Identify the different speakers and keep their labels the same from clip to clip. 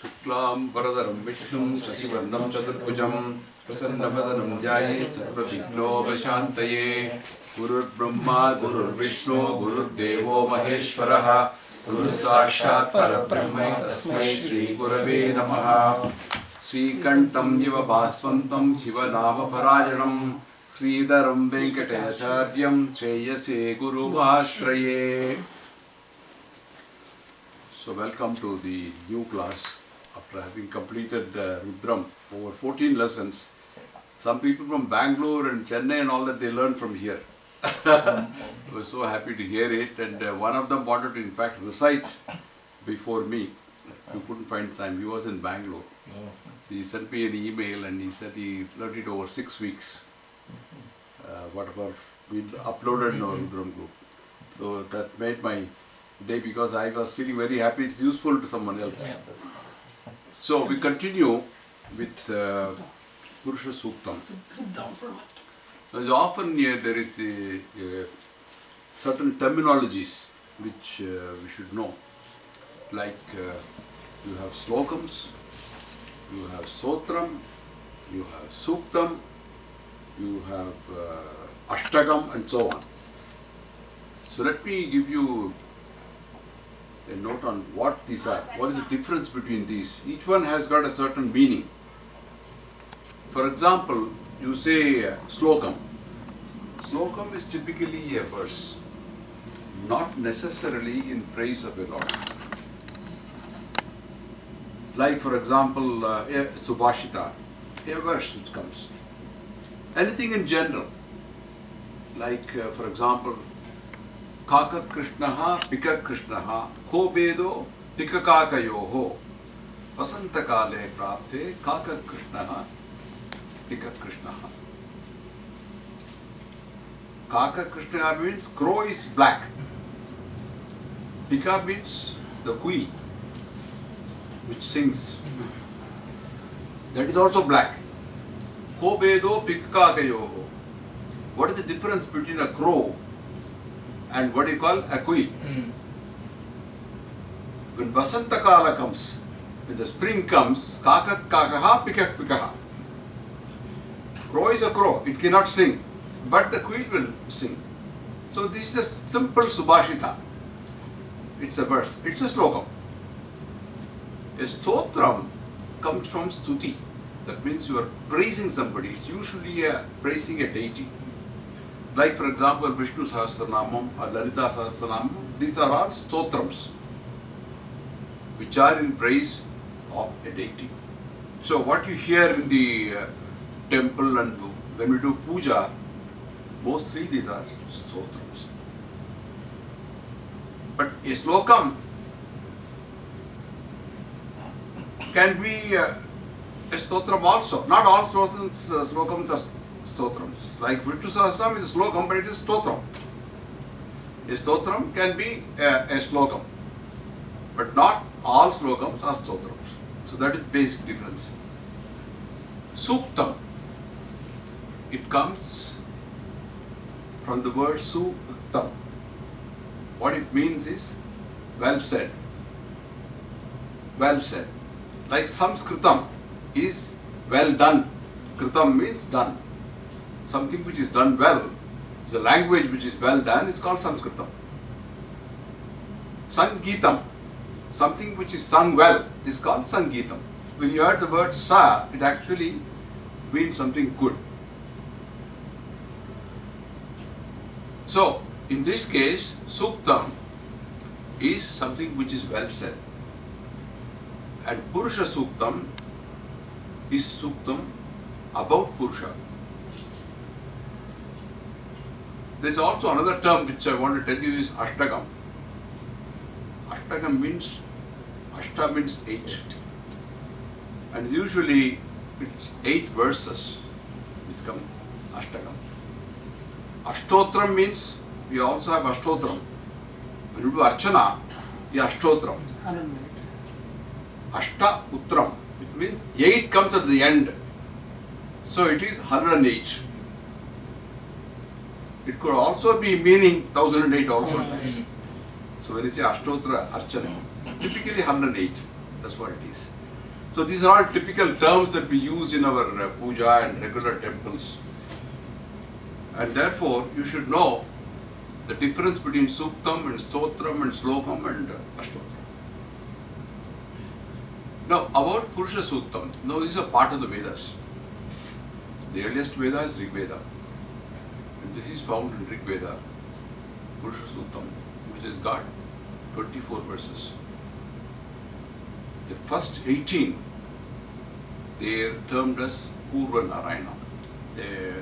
Speaker 1: Sukhtam Varadaram Vishnum Shasivarnam Chaturbhujam Prasannapadanam Jayet Sarvavighnopashantaye Gurur Brahma Gurur Vishnu Gurur Devo Maheshwaraha Guru Sakshat Parabrahma Tasmai Shri Gurave Namaha Sri Kantam Jiva Baswantam Shiva Nama Parajanam Sridharam Venkatacharyam Shreyase Guru Mahashraye. So welcome to the new class after having completed Rudram over 14 lessons. Some people from Bangalore and Chennai and all that they learned from here. I was so happy to hear it, and one of them wanted to in fact recite before me. He couldn't find time. He was in Bangalore. So he sent me an email and he said he learned it over 6 weeks. Whatever we uploaded in our Rudram group. So that made my day because I was feeling very happy. It's useful to someone else. So we continue with Purusha Sukhtam.
Speaker 2: Sit down for a minute.
Speaker 1: As often there is a certain terminologies which we should know. Like you have slokams, you have sotram, you have Sukhtam, you have ashtakam and so on. So let me give you a note on what these are. What is the difference between these? Each one has got a certain meaning. For example, you say slokam. Slokam is typically a verse, not necessarily in praise of a Lord. Like for example, a subhashita, a verse which comes. Anything in general, like for example, Kaka Krishnaha, Pika Krishnaha, Ko Bedo, Pika Kakayoho, Vasanta Kale Prapte, Kaka Krishnaha, Pika Krishnaha. Kaka Krishnaha means crow is black. Pika means the queen which sings. That is also black. Ko Bedo, Pika Kakayoho. What is the difference between a crow and what do you call a quail? When Vasanta Kala comes, when the spring comes, Kaka Kakaha, Pika Pikaha. Crow is a crow, it cannot sing, but the quail will sing. So this is a simple subhashita. It's a verse, it's a slokam. A stotram comes from stuti. That means you are praising somebody. It's usually praising a deity. Like for example, Vishnu Sahasranamam or Lalita Sahasranamam, these are all stotrams which are in praise of a deity. So what you hear in the temple and when we do puja, mostly these are stotrams. But a slokam can be a stotram also. Not all slokams are stotrams. Like Vishnu Sahasranam is a slokam, but it is stotram. A stotram can be a slokam, but not all slokams are stotrams. So that is the basic difference. Sukhtam, it comes from the word Sukhtam. What it means is well said. Well said. Like Samskritam is well done. Kritam means done. Something which is done well, the language which is well done is called Sanskritam. Sangeetam, something which is sung well is called Sangeetam. When you heard the word Sa, it actually means something good. So, in this case, Sukhtam is something which is well said. And Purusha Sukhtam is Sukhtam about Purusha. There is also another term which I want to tell you is ashtakam. Ashtakam means, ashta means 8. And usually it's 8 verses which come ashtakam. Ashtotram means we also have ashtotram. When you do archana, you have ashtotram. Ashta utram, which means 8 comes at the end. So it is 108. It could also be meaning 1008 also at times. So when you say Ashtotra Archana, typically 108, that's what it is. So these are all typical terms that we use in our puja and regular temples. And therefore, you should know the difference between Sukhtam and Stotram and Slokam and Ashtotram. Now, about Purusha Sukhtam, now this is a part of the Vedas. The earliest Veda is Rig Veda. And this is found in Rig Veda, Purusha Sukhtam, which has got 24 verses. The first 18, they are termed as Purva Narayana. The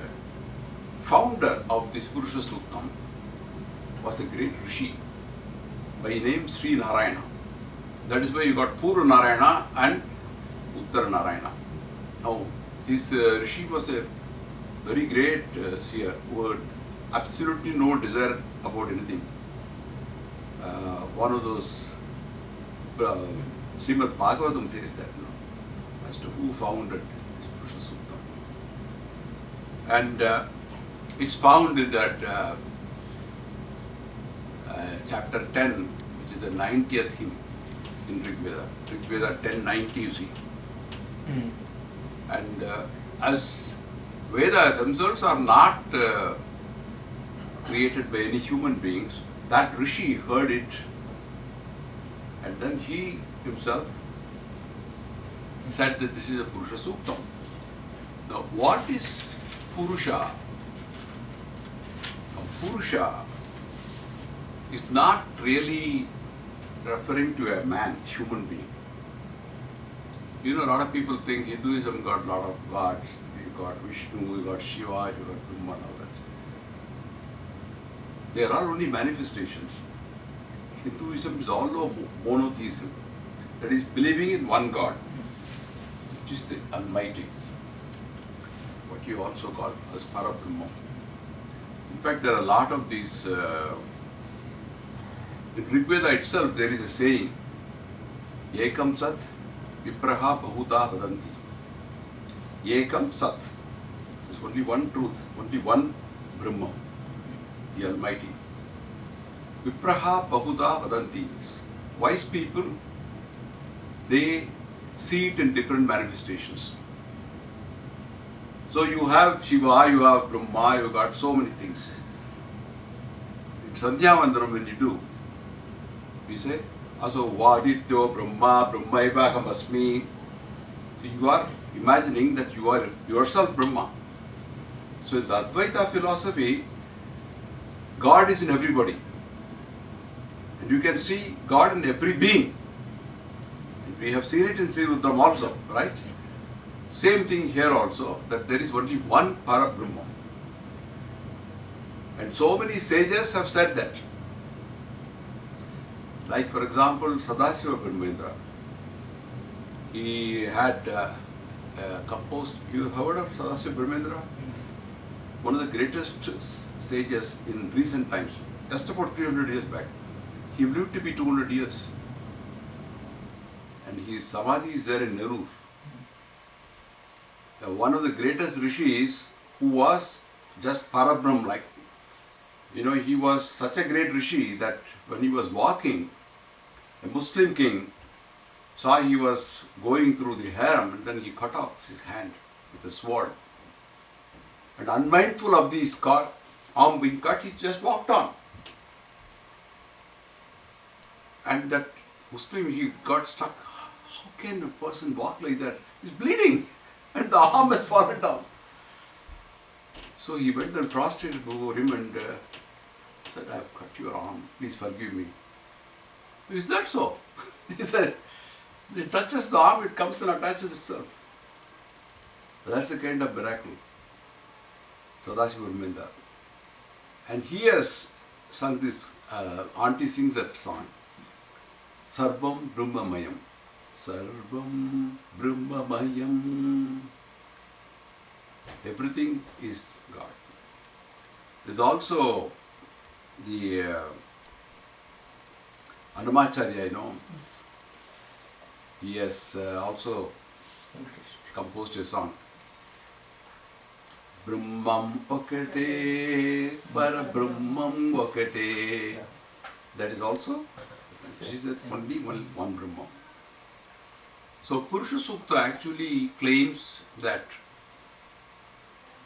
Speaker 1: founder of this Purusha Sukhtam was a great rishi by name Sri Narayana. That is why you got Purva Narayana and Uttara Narayana. Now, this rishi was a very great seer who had absolutely no desire about anything. One of those, Srimad Bhagavatam says that, as to who founded this Purusha Sukhtam. And it's found in that chapter 10, which is the 90th hymn in Rig Veda. Rig Veda 10:90, you see. And as Veda themselves are not created by any human beings, that rishi heard it, and then he himself said that this is a Purusha Sukhtam. Now, what is Purusha? Now, Purusha is not really referring to a man, human being. You know, a lot of people think Hinduism got a lot of gods. You got Vishnu, you got Shiva, you got Brahma, and all that. They are all only manifestations. Hinduism is all monotheism. That is, believing in one God, which is the Almighty, what you also call as Parabrahma. In fact, there are a lot of these. In Rig Veda itself, there is a saying, Ekam Sat Vipraha Bahuta Vadanti. Ekam Sat. This is only one truth, only one Brahma, the Almighty. Vipraha Bahuta Vadanti. Wise people, they see it in different manifestations. So you have Shiva, you have Brahma, you got so many things. In Sandhya Vandanam, when you do, we say, Aso Vadityo Brahma, Brahmaiva Aham Asmi. So you are imagining that you are yourself Brahma. So in the Advaita philosophy, God is in everybody. And you can see God in every being. And we have seen it in Sri Rudram also, right? Same thing here also, that there is only one Parabrahma. And so many sages have said that. Like, for example, Sadasiva Brahmendra. He had composed, you have heard of Sadasiva Brahmendra? One of the greatest sages in recent times, just about 300 years back. He lived to be 200 years. And his Samadhi is there in Nerur. One of the greatest rishis who was just Parabrahm like. You know, he was such a great rishi that when he was walking, a Muslim king saw he was going through the harem, and then he cut off his hand with a sword. And unmindful of the arm being cut, he just walked on. And that Muslim, he got stuck. How can a person walk like that? He's bleeding and the arm has fallen down. So he went and prostrated before him and said, I have cut your arm, please forgive me. Is that so? He says, it touches the arm, it comes and attaches itself. That's the kind of miracle. Sadasiva Brahmendra. And he has sung this, auntie sings that song. Sarvam Brahmamayam. Sarvam Brahmamayam. Everything is God. There's also the Annamacharya, you know. He has also composed a song. Brahmam Okate, Para Brahmam Okate. That is also, she said only one Brahma. So Purusha Sukta actually claims that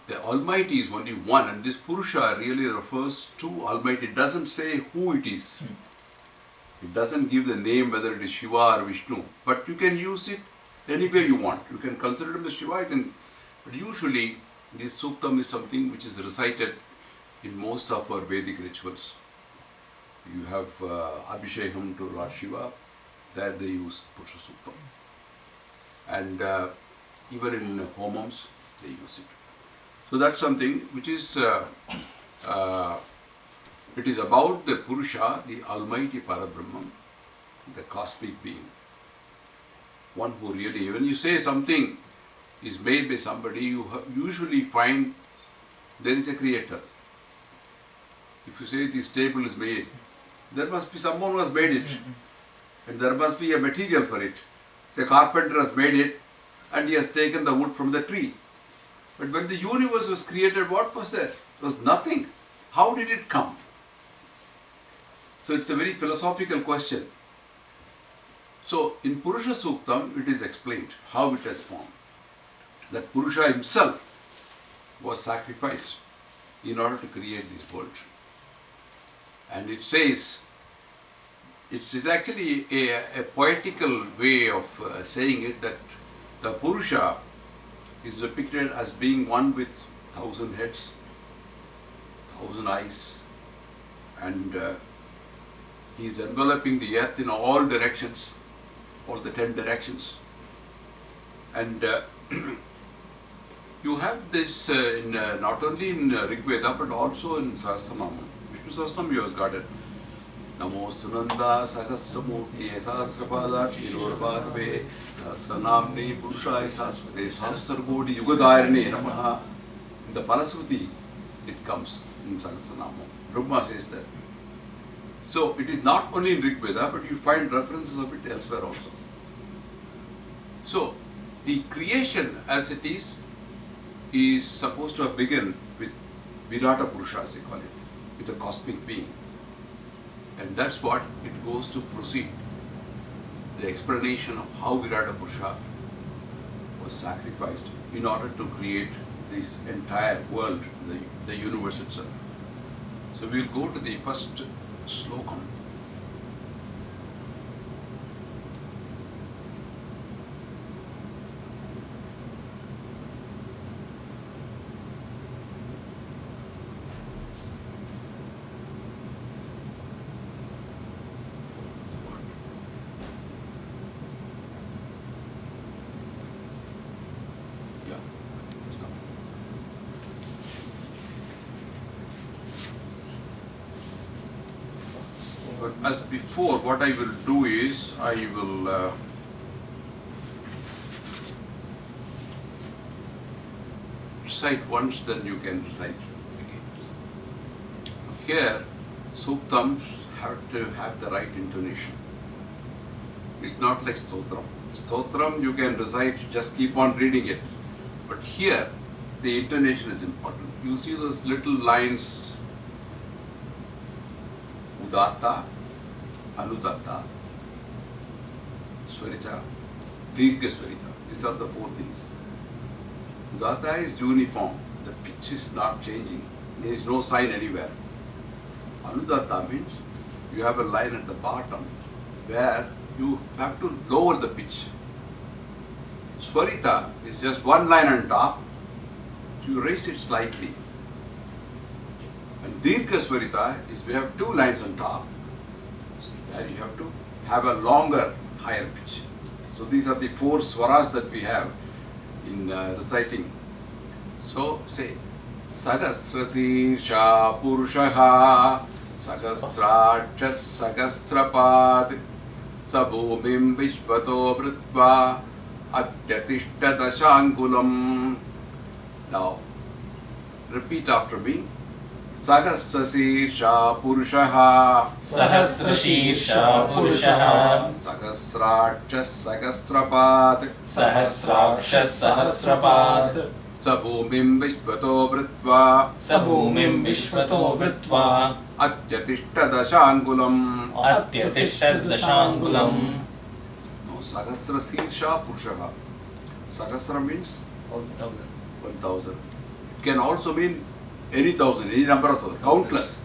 Speaker 1: the Almighty is only one, and this Purusha really refers to Almighty. It doesn't say who it is. It doesn't give the name whether it is Shiva or Vishnu, but you can use it any way you want. You can consider him as Shiva, but usually this Suktam is something which is recited in most of our Vedic rituals. You have Abhishekam to Lord Shiva, there they use Purusha Suktam. And even in homams, they use it. So that's something which is, it is about the Purusha, the Almighty Parabrahman, the cosmic being. One who really, when you say something is made by somebody, you usually find there is a creator. If you say this table is made, there must be someone who has made it. And there must be a material for it. Say, carpenter has made it and he has taken the wood from the tree. But when the universe was created, what was there? It was nothing. How did it come? So it's a very philosophical question. So in Purusha Suktam, it is explained how it has formed. That Purusha himself was sacrificed in order to create this world. And it says, it's actually a poetical way of saying it, that the Purusha is depicted as being one with 1,000 heads, 1,000 eyes, and he is enveloping the earth in all directions, all the 10 directions. And you have this not only in Rig Veda but also in Sahasranamam. Vishnu Sahasranam you have got it. Namo Sunanda Sahasramurti Sahasrapada Shirurabharve Sahasranamni Purushai Sahasvate Sahasrabodhi Yugadayarne Namaha. In the Parasruti it comes in Sahasranamam. Brahma says that. So it is not only in Rig Veda, but you find references of it elsewhere also. So the creation as it is supposed to have begun with Virata Purusha, as they call it, with a cosmic being. And that's what it goes to proceed. The explanation of how Virata Purusha was sacrificed in order to create this entire world, the universe itself. So we'll go to the first slokam. But as before, what I will do is, I will recite once, then you can recite again. Here, Suktams have to have the right intonation. It's not like Stotram. Stotram you can recite, just keep on reading it. But here, the intonation is important. You see those little lines, Udatta, Anudatta, Swarita, Dirgha Swarita. These are the four things. Udatta is uniform. The pitch is not changing. There is no sign anywhere. Anudatta means you have a line at the bottom where you have to lower the pitch. Swarita is just one line on top. You raise it slightly. And Dirgha Swarita is we have two lines on top. Where you have to have a longer, higher pitch. So these are the four swaras that we have in reciting. So say, Sagasrasirsha Purushaha Sagasrachas Sagasrapad Sabhumim Vishvato Vritva Atyatishta Dashangulam. Now, repeat after me. Sahasrashirsha Purushaha
Speaker 2: Sahasrashirsha Purushaha
Speaker 1: Sagasrachas Sagasrapad
Speaker 2: Sahasrakshas Sahasrapad
Speaker 1: Sabhumim Vishvato Vritva
Speaker 2: Sabhumim Vishvato Vritva
Speaker 1: Atyatishta Dashangulam.
Speaker 2: Atyatishta Dashangulam.
Speaker 1: Now Sahasra Sirsha Purusha. Sahasra means 1000. It can also mean any thousand, any number of thousand, countless.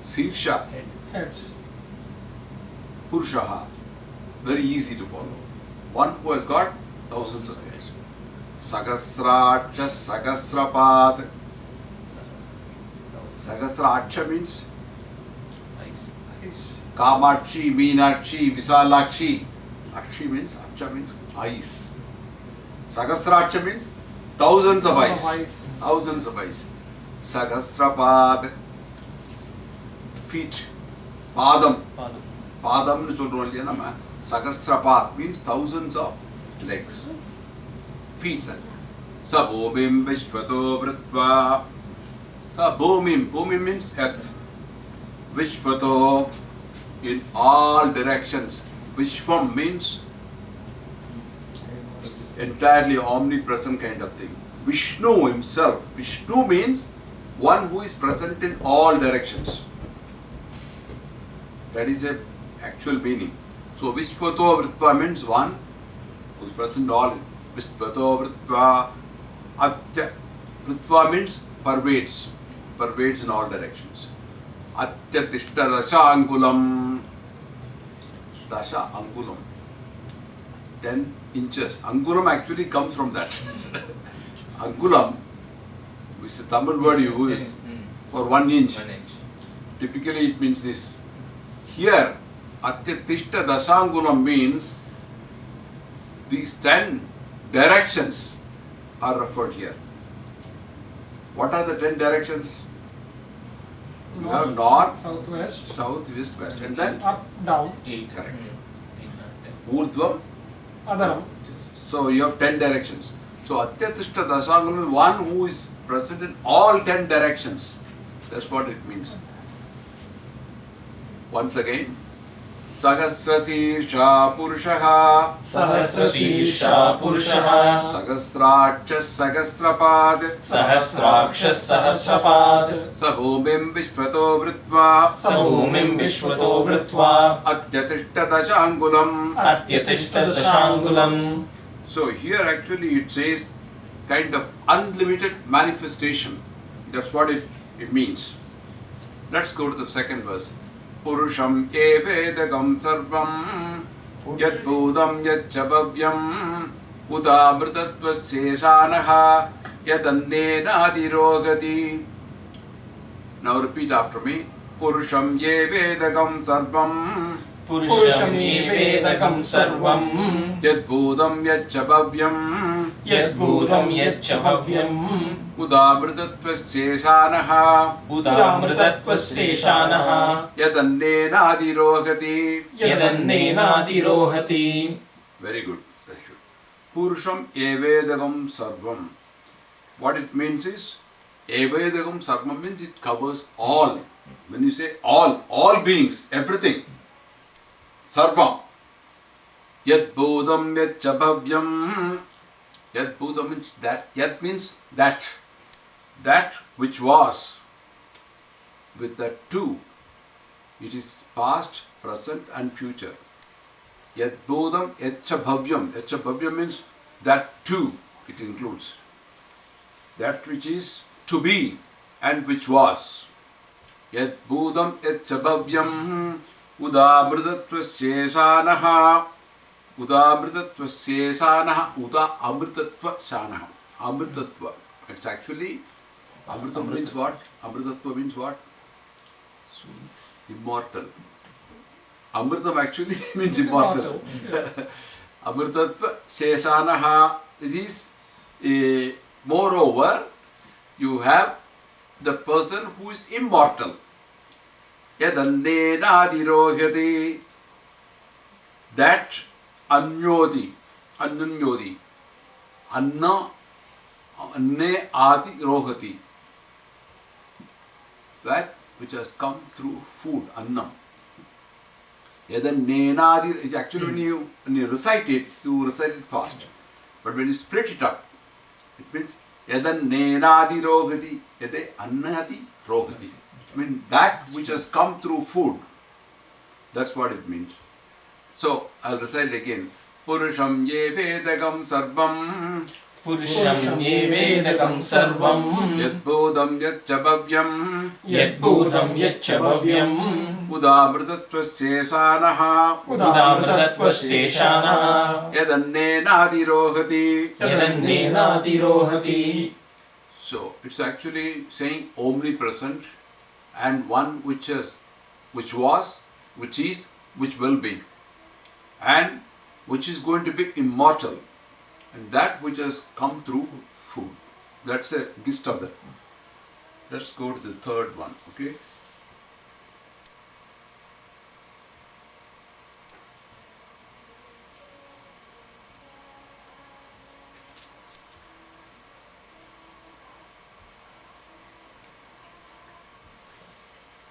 Speaker 1: Sirsha,
Speaker 3: Heads.
Speaker 1: Purusha, very easy to follow. One who has got thousands of heads. Sahasracha Sahasrapad. Sahasracha means
Speaker 2: Nice.
Speaker 1: Kamakshi, Meenakshi, Visalakshi. Akshi means, Aksha means eyes. Sahasracha means thousands of eyes. Thousands of eyes. Sahasrapad. Feet. Padam. Padam nu solrom illaya nama. Sahasrapad means thousands of legs. Feet. Sabhomim Vishvato Vritva. Sabhomim. Bhumim means earth. Vishvato in all directions. Vishvam means entirely omnipresent kind of thing. Vishnu himself. Vishnu means one who is present in all directions. That is a actual meaning. So Vishvato Vritva means one who is present in all. Vishvato Vritva. Atya. Vritva means pervades. Pervades in all directions. Atyatishta Dasha Angulam. Dasha Angulam. 10 inches. Angulam actually comes from that. Angulam, which is a Tamil word you use for 1 inch.
Speaker 2: 1 inch.
Speaker 1: Typically it means this. Here, Atyatishta Dasangulam means these 10 directions are referred here. What are the 10 directions? You have north,
Speaker 3: southwest,
Speaker 1: south, east, west, and then
Speaker 3: up, down,
Speaker 2: 8.
Speaker 1: Correct.
Speaker 2: 8 or 10.
Speaker 1: Urdhvam.
Speaker 3: Adaram.
Speaker 1: So you have 10 directions. So Atyatishta Dasangulam is one who is present in all 10 directions. That's what it means. Once again. Sahasrasirsha Purushaha.
Speaker 2: Sahasrasirsha Purushaha.
Speaker 1: Sahasracha Sahasrapad.
Speaker 2: Sahasrakshas Sahasrapad.
Speaker 1: Sabhomim Vishvato Vritva.
Speaker 2: Sabhumim Vishvato Vritva.
Speaker 1: Atyatishta Dasangulam.
Speaker 2: Atyatishta Dashangulam.
Speaker 1: So here actually it says kind of unlimited manifestation. That's what it means. Let's go to the second verse. Purusham evedagam sarvam yat bhudam yat chabhavyam udamritatvasesanaha yadannena adirogati. Now repeat after me. Purusham evedagam sarvam
Speaker 2: Purusham sarvam
Speaker 1: yat bhudam yat chabhavyam
Speaker 2: yadbhudam yachabhavyam
Speaker 1: udamritatvasesanaha
Speaker 2: udamritatvaseshanaha
Speaker 1: yadannena adirogati.
Speaker 2: yadannena adirohati.
Speaker 1: Very good. Very good. Purusham evedagam sarvam. What it means is, evedagam sarvam means it covers all. When you say all beings, everything. Sarvam. Yat bodham yat chabhavyam. Yat bodham means that. Yat means that. That which was. With that two. It is past, present and future. Yat bodham yat chabhavyam. Yat chabhavyam means that too. It includes. That which is to be and which was. Yat bodham yat chabhavyam. Udamritatvasesanaha. Udamritatvasesanaha. Uda amritatvasanaha. Amritatva. It's actually, amritam means what? Amritatva means what? Immortal. Amritam actually means immortal. Amritatva sesanaha. This is, moreover, you have the person who is immortal. Yadannena adirohyati. That anyodi. Ananyodi. Anna. Anne adi rohati. That which has come through food, annam. Yadannena adi is actually when you recite it, you recite it fast. But when you split it up, it means yadannena adi rohati. Yade annati rohati. I mean that which has come through food. That's what it means. So I'll recite again. Purusham ye vedagam sarvam.
Speaker 2: Purusham ye vedakam sarvam.
Speaker 1: Yadbodham yadchabhavyam.
Speaker 2: Yadbhūtam yacchabavyam.
Speaker 1: Udamritatvasesanaha.
Speaker 2: Udamritatvaseshānaha.
Speaker 1: Yadannenadirohati.
Speaker 2: Yadannenātirohati.
Speaker 1: So it's actually saying omnipresent and one which was, which is, which will be, and which is going to be immortal, and that which has come through food. That's a gist of that. Let's go to the third one, okay?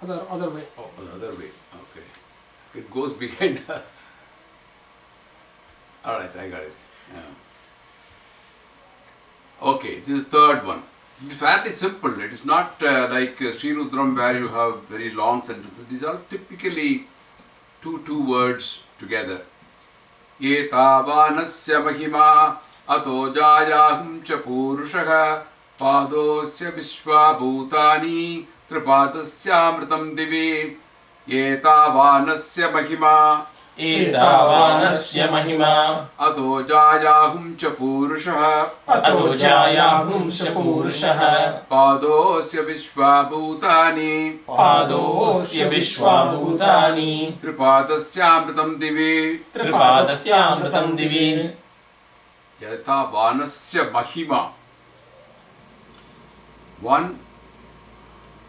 Speaker 3: Other way.
Speaker 1: Oh, the other way, okay. It goes behind. All right, I got it. Yeah. Okay, this is the third one. It's fairly simple. It is not like Sri Rudram where you have very long sentences. These are typically two words together. Etavanasya mahima ato jayahum cha purushaha padosya vishva bhutani tripadasya divi etavanasya mahima
Speaker 2: Etavanasya mahima.
Speaker 1: ato jayahum cha purushaha
Speaker 2: Ato jayahum cha purushaha.
Speaker 1: padosya vishva bhutani
Speaker 2: Padosya vishvabhutani.
Speaker 1: tripadasya divi
Speaker 2: Tripadasya divi.
Speaker 1: yatha vanasya mahima. One,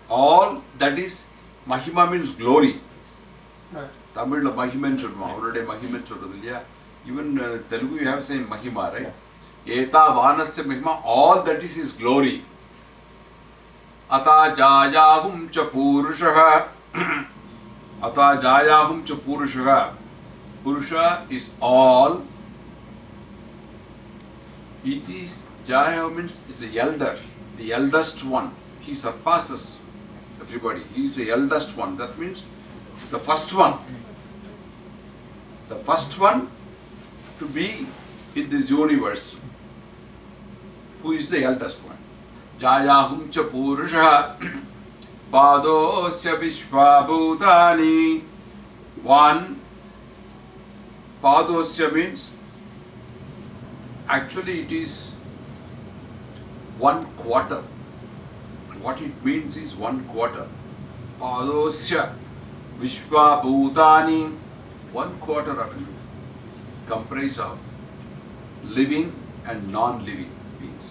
Speaker 1: all that is, mahima means glory.
Speaker 3: Right.
Speaker 1: Tamil mahiman சொல்லுவோம் அவருடைய மகிமன் சொல்றது இல்லையா? Even Telugu you have same mahima, right? Eta vanasya mahima, all that is his glory. Ata jayahum cha purushaha. Ata jayahum cha purushaha. Purusha is all. It is, Jaya means is the elder, the eldest one. He surpasses everybody. He is the eldest one. That means the first one. The first one to be in this universe. Who is the eldest one? Jayahum cha purusha padosya vishvabhutani. One, padosya means, actually it is 1/4. What it means is 1/4. Padosya vishvabhutani. 1/4 of it comprise of living and non-living beings.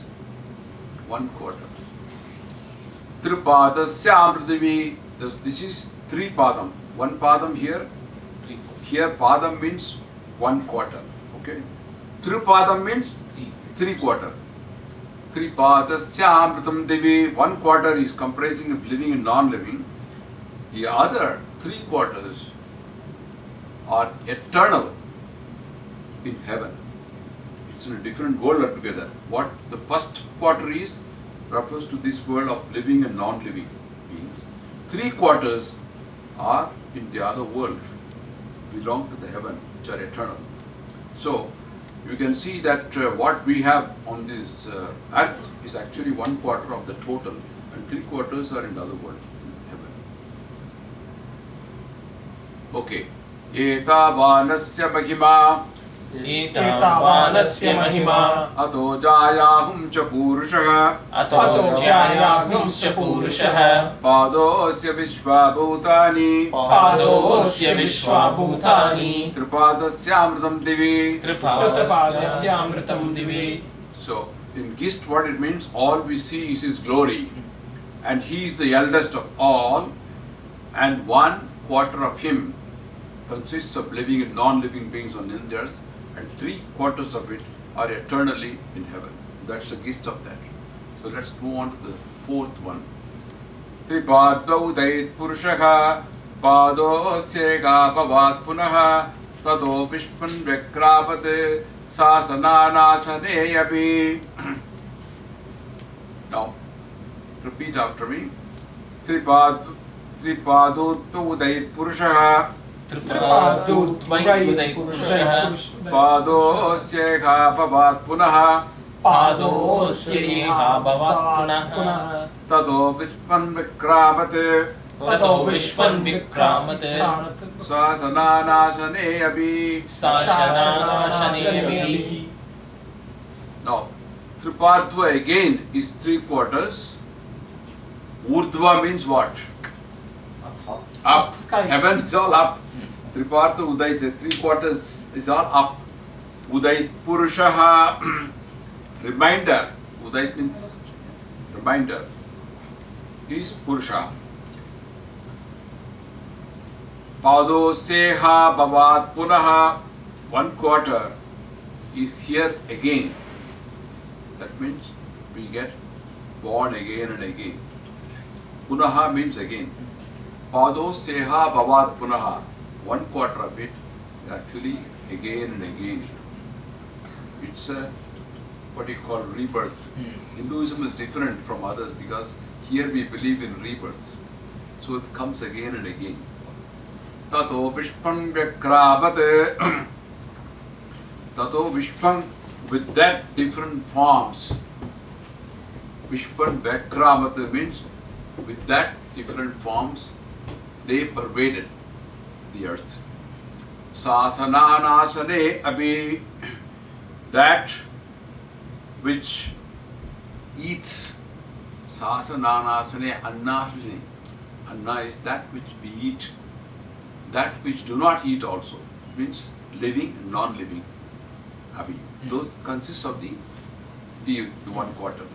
Speaker 1: 1/4. Tripadasya prithvi. This is 3 padam. 1 padam here. Here padam means 1/4. Okay. Tripadam means 3/4. Tripadasya divi. 1/4 is comprising of living and non-living. The other 3/4 are eternal in heaven. It's in a different world altogether. What the first quarter is refers to this world of living and non-living beings. 3/4 are in the other world, belong to the heaven, which are eternal. So you can see that what we have on this earth is actually 1/4 of the total, and 3/4 are in the other world, in heaven. Okay. Etavanasya mahima
Speaker 2: Etavanasya mahima.
Speaker 1: ato jayahum cha purushaha
Speaker 2: Ato jayahum cha purushaha.
Speaker 1: padosya vishvabhutani
Speaker 2: Padosya vishvabhutani.
Speaker 1: tripadasya divi.
Speaker 2: Tripadasya divi.
Speaker 1: So in gist what it means, all we see is his glory, and he is the eldest of all, and 1/4 of him consists of living and non-living beings on the earth, and 3/4 of it are eternally in heaven. That's the gist of that. So let's move on to the fourth one. Tripadvaudait purushaka padosya bhavat punaha tato vishpan vyakravat sasananasaneyapi. Now, repeat after me. Tripadvaudait purushaka
Speaker 2: Tripadurtvai Purushah
Speaker 1: Padosyeha bhavat punaha
Speaker 2: Padosya iha bhavat punah
Speaker 1: Tado vishpan vikramate
Speaker 2: Tato Vishwan Vikramate
Speaker 1: Sasananasane abhi.
Speaker 2: Sashanashane.
Speaker 1: Now, Tripartva again is 3 quarters. Urdhva means what? Up.
Speaker 3: Sky.
Speaker 1: Heaven is all up. Tripartha Udait, 3 quarters is all up. Udait Purushaha, reminder. Udait means reminder. Is Purusha. Padoseha Bhavat Punaha, 1 quarter is here again. That means we get born again and again. Punaha means again. Padoseha Bhavat Punaha, 1 quarter of it is actually again and again. It's a what you call rebirth. Hinduism is different from others because here we believe in rebirths. So it comes again and again. Tato Vishwan Vyakravate. Tato Vishwan, with that different forms. Vishwan Vyakravate means with that different forms they pervaded the earth. Sasananasane abhi, that which eats. Sasananasane annasane. Anna is that which we eat. That which do not eat also means living and non-living. Abhi. Those consist of the 1 quarter.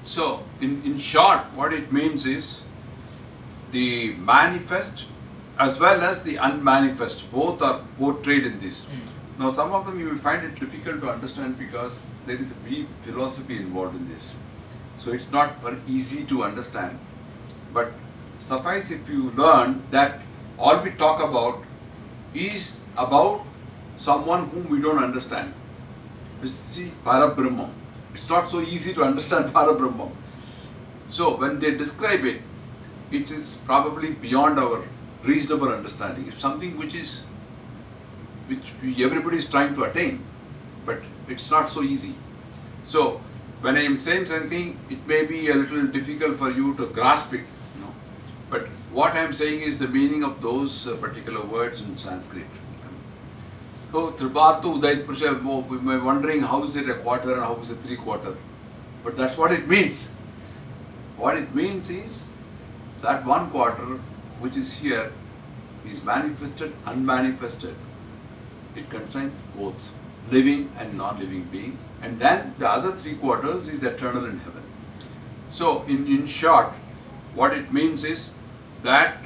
Speaker 1: So, in short, what it means is the manifest as well as the unmanifest, both are portrayed in this. Now, some of them you will find it difficult to understand because there is a deep philosophy involved in this. So, it's not very easy to understand. But suffice if you learn that all we talk about is about someone whom we don't understand. You see, Parabrahma. It's not so easy to understand Parabrahma. So when they describe it, it is probably beyond our reasonable understanding. It's something which everybody is trying to attain, but it's not so easy. So when I am saying something, it may be a little difficult for you to grasp it. But what I am saying is the meaning of those particular words in Sanskrit. So, Tripartha Udait Purusha, we may be wondering how is it a quarter and how is it 3 quarter. But that's what it means. What it means is that 1 quarter which is here is manifested, unmanifested. It contains both living and non-living beings. And then the other 3 quarters is eternal in heaven. So, in short, what it means is that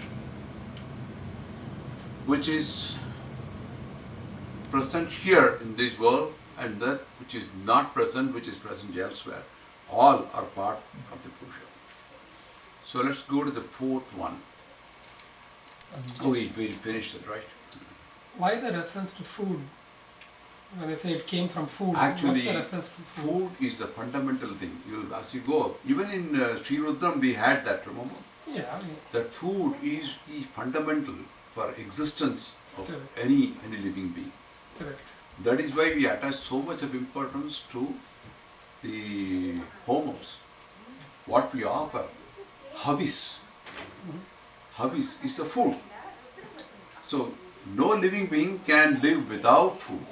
Speaker 1: which is present here in this world and that which is not present, which is present elsewhere. All are part of the Purusha. So let's go to the 4th one. Oh, we finished it, right?
Speaker 3: Why the reference to food? When they say it came from food,
Speaker 1: Actually,
Speaker 3: what's the reference to food?
Speaker 1: food is the fundamental thing. As you go, even in Sri Rudram we had that, remember?
Speaker 3: Yeah, I mean,
Speaker 1: That food is the fundamental for existence of
Speaker 3: Correct.
Speaker 1: any living being.
Speaker 3: correct.
Speaker 1: That is why we attach so much of importance to the homos. What we offer, havis. Havis is the food. So no living being can live without food.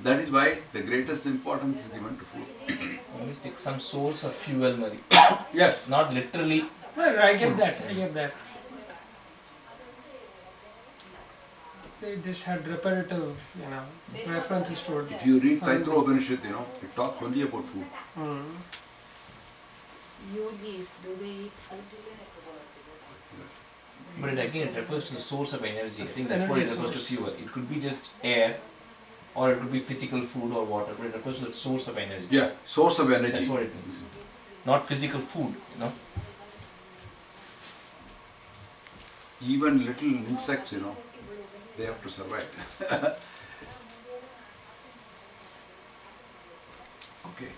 Speaker 1: That is why the greatest importance is given to food.
Speaker 2: Almost like some source of fuel, Mari.
Speaker 1: Yes.
Speaker 2: Not literally.
Speaker 3: Right, I get that, I get that. They just had repetitive, references to it.
Speaker 1: If you read Taitra Upanishad, it talks only about food.
Speaker 4: Yogis, do they eat food?
Speaker 2: But it refers to the source of energy. I think that's what it
Speaker 3: Energy
Speaker 2: refers to
Speaker 3: source.
Speaker 2: fuel. It could be just air, or it could be physical food or water, but it refers to the source of energy.
Speaker 1: Yeah, source of energy.
Speaker 2: That's what it means. Not physical food,
Speaker 1: Even little insects, they have to survive. Okay.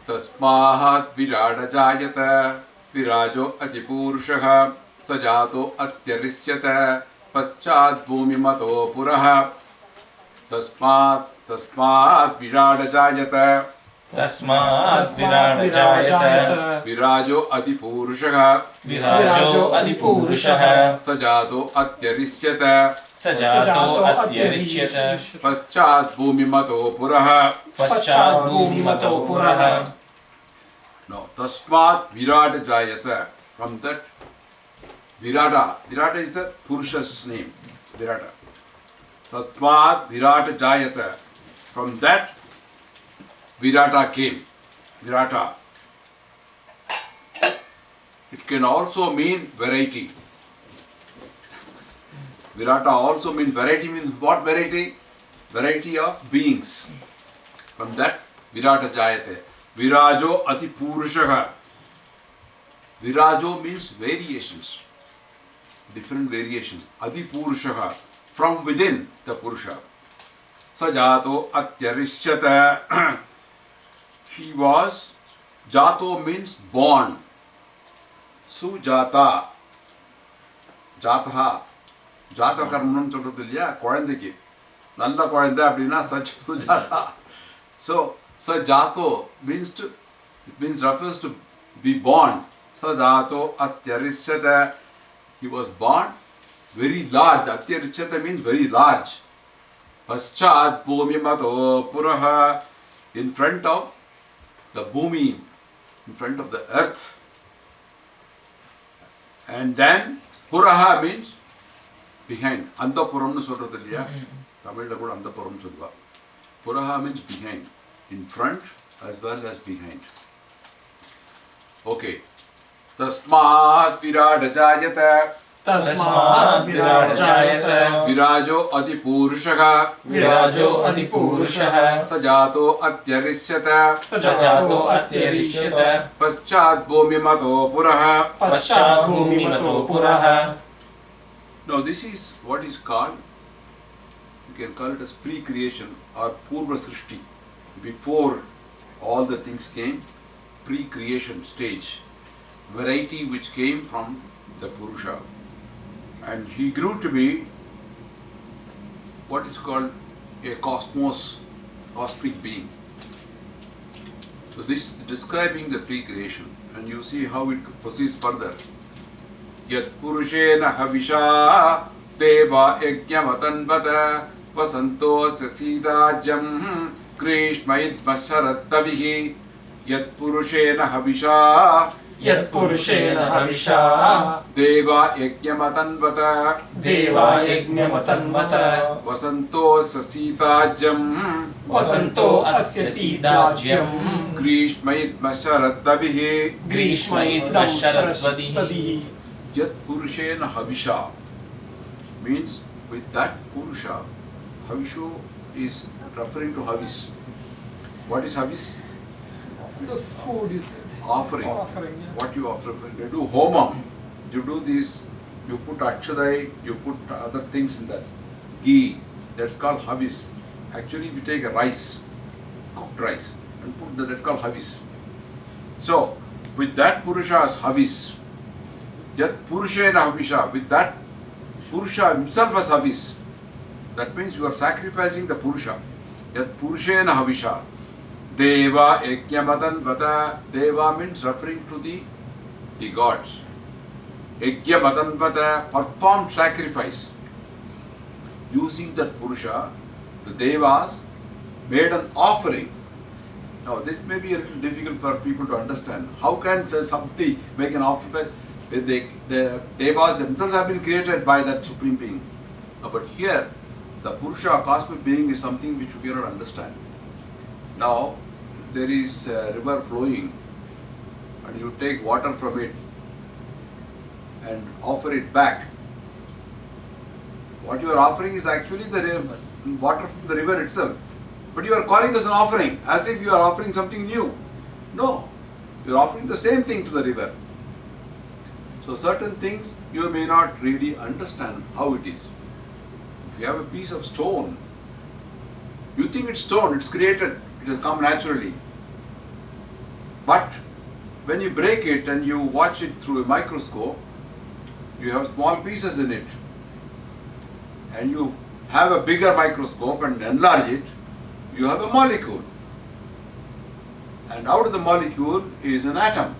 Speaker 1: Tasmahat virada jayata virajo atipurushaha सजातो अत्यरिष्यत पश्चात् भूमिमतो पुरः तस्मात् विराट जायत
Speaker 2: तस्मात् विराट जायत
Speaker 1: विराजो अधिपूरुषः
Speaker 2: विराजो अधिपूरुषः
Speaker 1: सजातो अत्यरिष्यत
Speaker 2: सजातो अत्यरिच्यत
Speaker 1: पश्चात् भूमिमतो पुरः
Speaker 2: पश्चात् भूमिमतो पुरः
Speaker 1: No, tasmat virat jayata. From that Virata is the Purusha's name. Virata. Tasmat virat jayata. From that Virata came. Virata. It can also mean variety. Virata also means variety. Means what variety? Variety of beings. From that Virata jayate. Virajo ati purushaha. Virajo means variations. Different variations. Adi purushaha. From within the Purusha. Sajato atyarishyata. He was. Jato means born. Sujata. Jataha. Jata karmanam சொல்றது இல்லையா குழந்தைக்கு நல்ல குழந்தை அப்படின்னா Sujatha. So Sajato means refers to be born. Sajato atyarishyata. He was born very large. Atyarishyata means very large. Paschat bhumimato puraha. In front of the bhumi, in front of the earth. And then puraha means behind. Antapuram nu சொல்றது இல்லையா தமிழ்ல கூட அந்தப்புறம் சொல்லுவா. Puraha means behind. In front as well as behind. Okay. Tasmat virata jayata.
Speaker 3: तस्मात् विराट जायत
Speaker 1: Virajo adipurushaha.
Speaker 2: विराजो अधिपूरुषः
Speaker 1: Sajato atyarisyata.
Speaker 2: सजातो अत्यरिच्यत
Speaker 1: Paschat bhumimato puraha.
Speaker 2: पश्चात् भूमिमतो पुरः
Speaker 1: Now this is what is called, you can call it as pre-creation or purva srishti. Before all the things came, pre-creation stage. Variety which came from the Purusha. And he grew to be what is called a cosmic being. So this is describing the pre-creation, and you see how it proceeds further. Yat purushena havisha deva yajnamatanvata vasanto sasidajam krishmayid masharatavihi. Yat purushena havisha
Speaker 3: यत्पुरुषेण हविषा
Speaker 1: deva yajnamatanvata
Speaker 3: देवा यज्ञमतन्वत
Speaker 1: vasanto sasidajam
Speaker 3: वसन्तो अस्य सीदाज्यम्
Speaker 1: krishmayid masharatavihi.
Speaker 3: ग्रीष्म इदं सरस्वतिः
Speaker 1: Yat Purushena Havisha means with that Purusha. Havishu is referring to Havis. What is Havis?
Speaker 3: The food you said.
Speaker 1: Offering.
Speaker 3: Offering, yeah.
Speaker 1: What you offer? You do homam. You do this. You put akshadai. You put other things in that. Ghee. That's called Havis. Actually, if you take a rice, cooked rice, and put that, that's called Havis. So, with that Purusha as Havis. Yat Purushena Havisha, with that Purusha himself as Havis. That means you are sacrificing the Purusha. Yat Purushena Havisha. Deva Yajnamatan Vata. Deva means referring to the gods. Yajnamatan Vata, performed sacrifice. Using that Purusha, the Devas made an offering. Now this may be a little difficult for people to understand. How can somebody make an offering? The Devas themselves have been created by that Supreme Being. But here, the Purusha, cosmic being, is something which we cannot understand. Now, there is a river flowing and you take water from it and offer it back. What you are offering is actually the water from the river itself. But you are calling this an offering, as if you are offering something new. No, you are offering the same thing to the river. So certain things you may not really understand how it is. If you have a piece of stone, you think it's stone, it's created, it has come naturally. But when you break it and you watch it through a microscope, you have small pieces in it, and you have a bigger microscope and enlarge it, you have a molecule. And out of the molecule is an atom.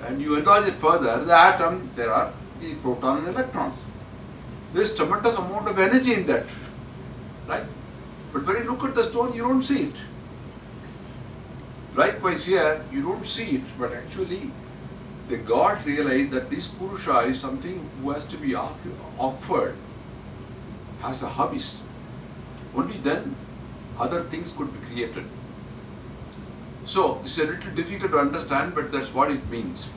Speaker 1: And you enlarge it further, the atom, there are the proton and electrons. There is tremendous amount of energy in that, right? But when you look at the stone, you don't see it. Likewise here, you don't see it, but actually the gods realize that this Purusha is something who has to be offered as a hobbies. Only then other things could be created. So this is a little difficult to understand, but that's what it means.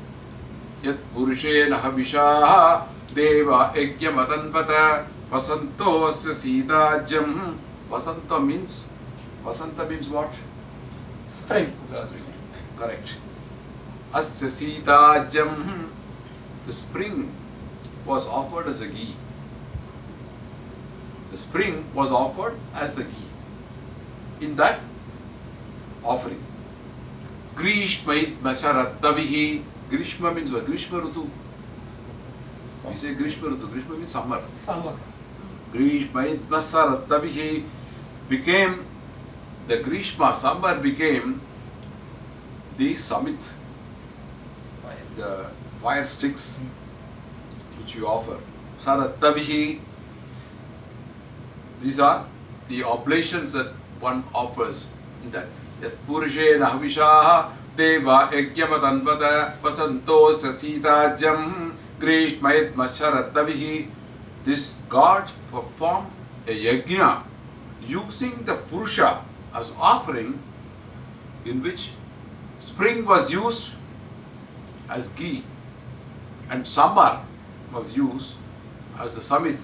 Speaker 1: Yat Purushena Havishaha Deva Egyamadhanpata Vasanto Asya Sitajam. Vasanta means what?
Speaker 3: Spring.
Speaker 1: Correct. Asya Sitajam. The spring was offered as a ghee. The spring was offered as a ghee. In that offering. Grishma Masharatavihi. Grishma means what? Grishma Rutu. We say Grishma Rutu. Grishma means summer.
Speaker 3: Summer.
Speaker 1: Grishma Masharatavihi became the Grishma, summer became the Samit, the fire sticks which you offer. Saratavihi. These are the oblations that one offers in that. Yat Purushena Havishaha Deva Egyamadhanpada Vasanto Sasitajam Grishmayat Masharatavihi. This gods performed a yajna using the Purusha as offering, in which spring was used as ghee and summer was used as a samit,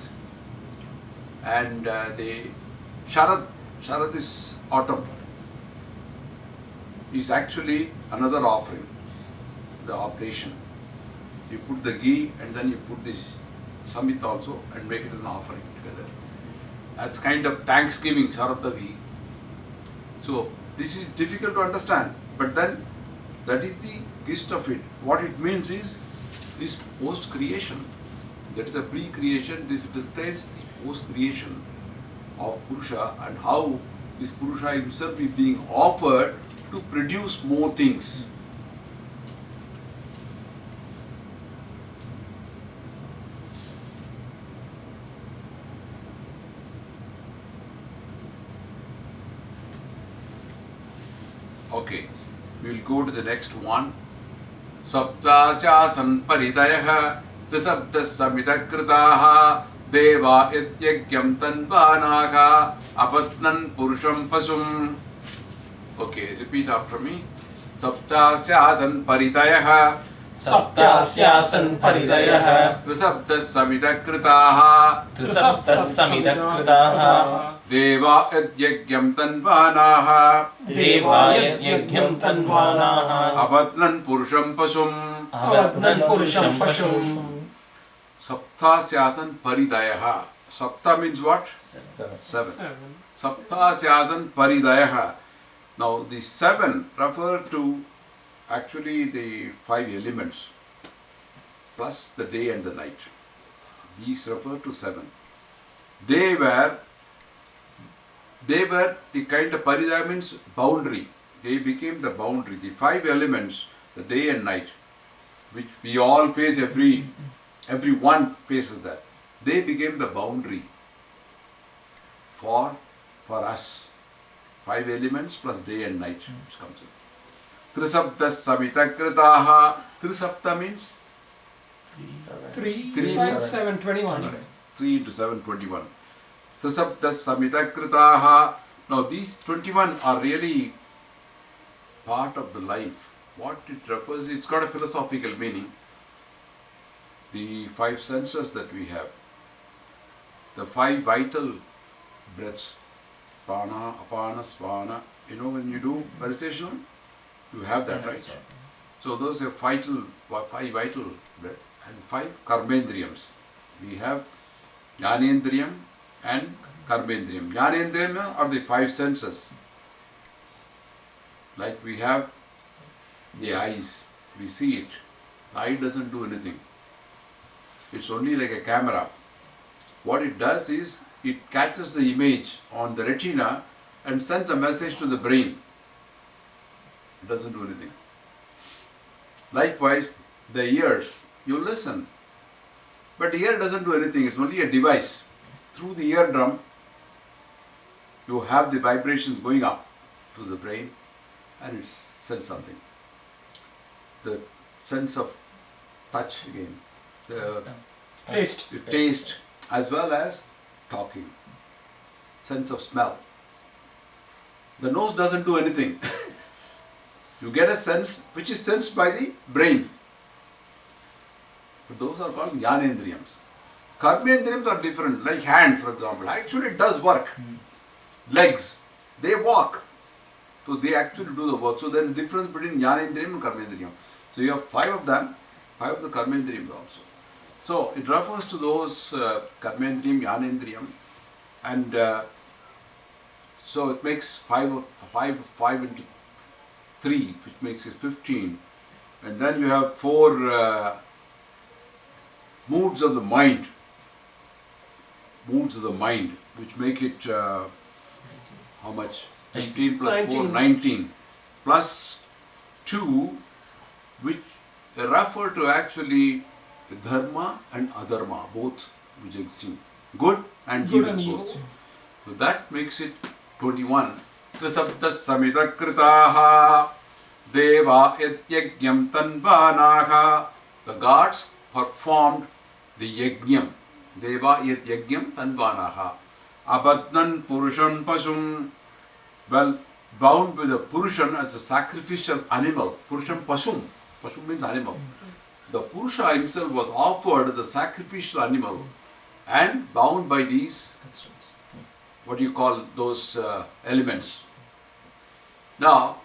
Speaker 1: and the Sharad is autumn, is actually another offering, the oblation. You put the ghee and then you put this samit also and make it an offering together. That's kind of Thanksgiving, Sharadavi. So this is difficult to understand, but then that is the gist of it. What it means is this post-creation. That is a pre-creation. This describes the post-creation of Purusha and how this Purusha himself is being offered to produce more things. Okay, we will go to the next one. Saptasyasan paridayaha trisabdasamitakritaha deva ityagyam tanvanaga apatnan purusham pasum. Okay, repeat after me. Saptasyasan paridayaha
Speaker 2: Saptasyasan paridayah
Speaker 1: trisabdasamitakritaha
Speaker 2: Trisaptasamidakritaha
Speaker 1: Deva yajnam tanvanaha
Speaker 2: Devayajnam tanvanaha
Speaker 1: Avatnan purusham pasum.
Speaker 2: Avatnan purusham pashum.
Speaker 1: Saptasyasan paridayaha. Sapta means what? Seven. Saptasyasan paridayaha. Now the seven refer to actually the 5 elements plus the day and the night. These refer to 7. They were the kind of paridaya means boundary. They became the boundary. The 5 elements, the day and night, which we all face, everyone faces that. They became the boundary for us. 5 elements plus day and night which comes in. Trisapta samitakritaha. Trisapta means
Speaker 3: 3,
Speaker 1: 3,
Speaker 3: 5, 7, 21.
Speaker 1: 3 into 7, 21. Trisapta samitakritaha. Now these 21 are really part of the life. What it refers, it's got a philosophical meaning. The 5 senses that we have, the 5 vital breaths, prana, apana, svana. You know, when you do meditation, you have that, right? So those are 5 vital breath and 5 karmendriyams. We have jnanendriyam and karmendriyam. Jnanendriyam are the 5 senses. Like we have the eyes, we see it. The eye doesn't do anything. It's only like a camera. What it does is, it catches the image on the retina and sends a message to the brain. It doesn't do anything. Likewise, the ears, you listen. But the ear doesn't do anything, it's only a device. Through the eardrum, you have the vibrations going up to the brain and it sends something. The sense of touch again, the taste as well as talking, sense of smell. The nose doesn't do anything. You get a sense which is sensed by the brain. But those are called jnanendriyams. Karmendriyams are different, like hand for example. Actually it does work. Legs, they walk. So they actually do the work. So there is a difference between jnanendriyam and karmendriyam. So you have 5 of them, 5 of the karmendriyams also. So it refers to those karmendriyam, jnanendriyam, and so it makes 5 into 3, which makes it 15. And then you have 4 moods of the mind. Moods of the mind, which make it how much? 15 plus 4, 19. Plus 2, which refer to actually dharma and adharma, both which exist. Good and evil both. So that makes it 21. Trisabdas samitakritaha deva yagyam tanvanaha. The gods performed the yajnam. Deva yagyam tanvanaha. Abadnan purusham pasum. Well, bound with the Purushan as a sacrificial animal. Purusham pasum. Pasum means animal. The Purusha himself was offered the sacrificial animal and bound by these, what do you call those elements. Now,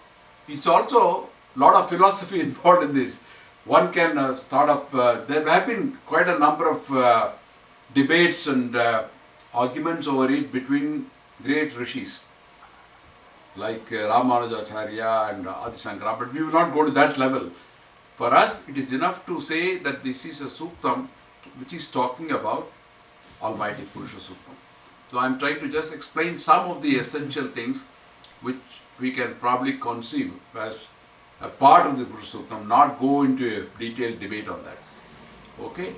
Speaker 1: it's also a lot of philosophy involved in this. One can start up, there have been quite a number of debates and arguments over it between great rishis like Ramanujacharya and Adi Shankara, but we will not go to that level. For us, it is enough to say that this is a Sukhtam which is talking about Almighty Purusha Sukhtam. So I am trying to just explain some of the essential things which we can probably conceive as a part of the Purusha Sukhtam, not go into a detailed debate on that. Okay?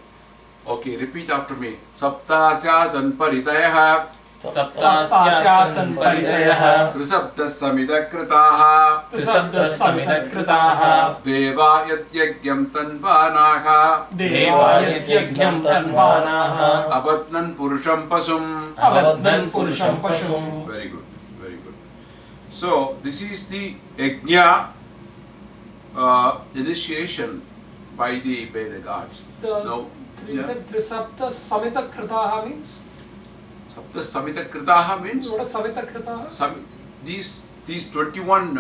Speaker 1: Okay, repeat after me. Saptasyasan paritayah.
Speaker 2: Saptasyasan paritayah.
Speaker 1: Trisabdas samidakritaha.
Speaker 2: Trisabdas samidakritaha.
Speaker 1: Deva yatyagyam tanvanaha.
Speaker 2: Deva yatyagyam tanvanaha.
Speaker 1: Abadnan purusham pasum.
Speaker 2: Abadnan purusham pasum.
Speaker 1: Very good, very good. So, this is the yajna initiation by the gods. Now,
Speaker 3: You said Trisapta Samita Kritaha means?
Speaker 1: Sapta Samita Kritaha means?
Speaker 3: What is Samita Kritaha?
Speaker 1: These 21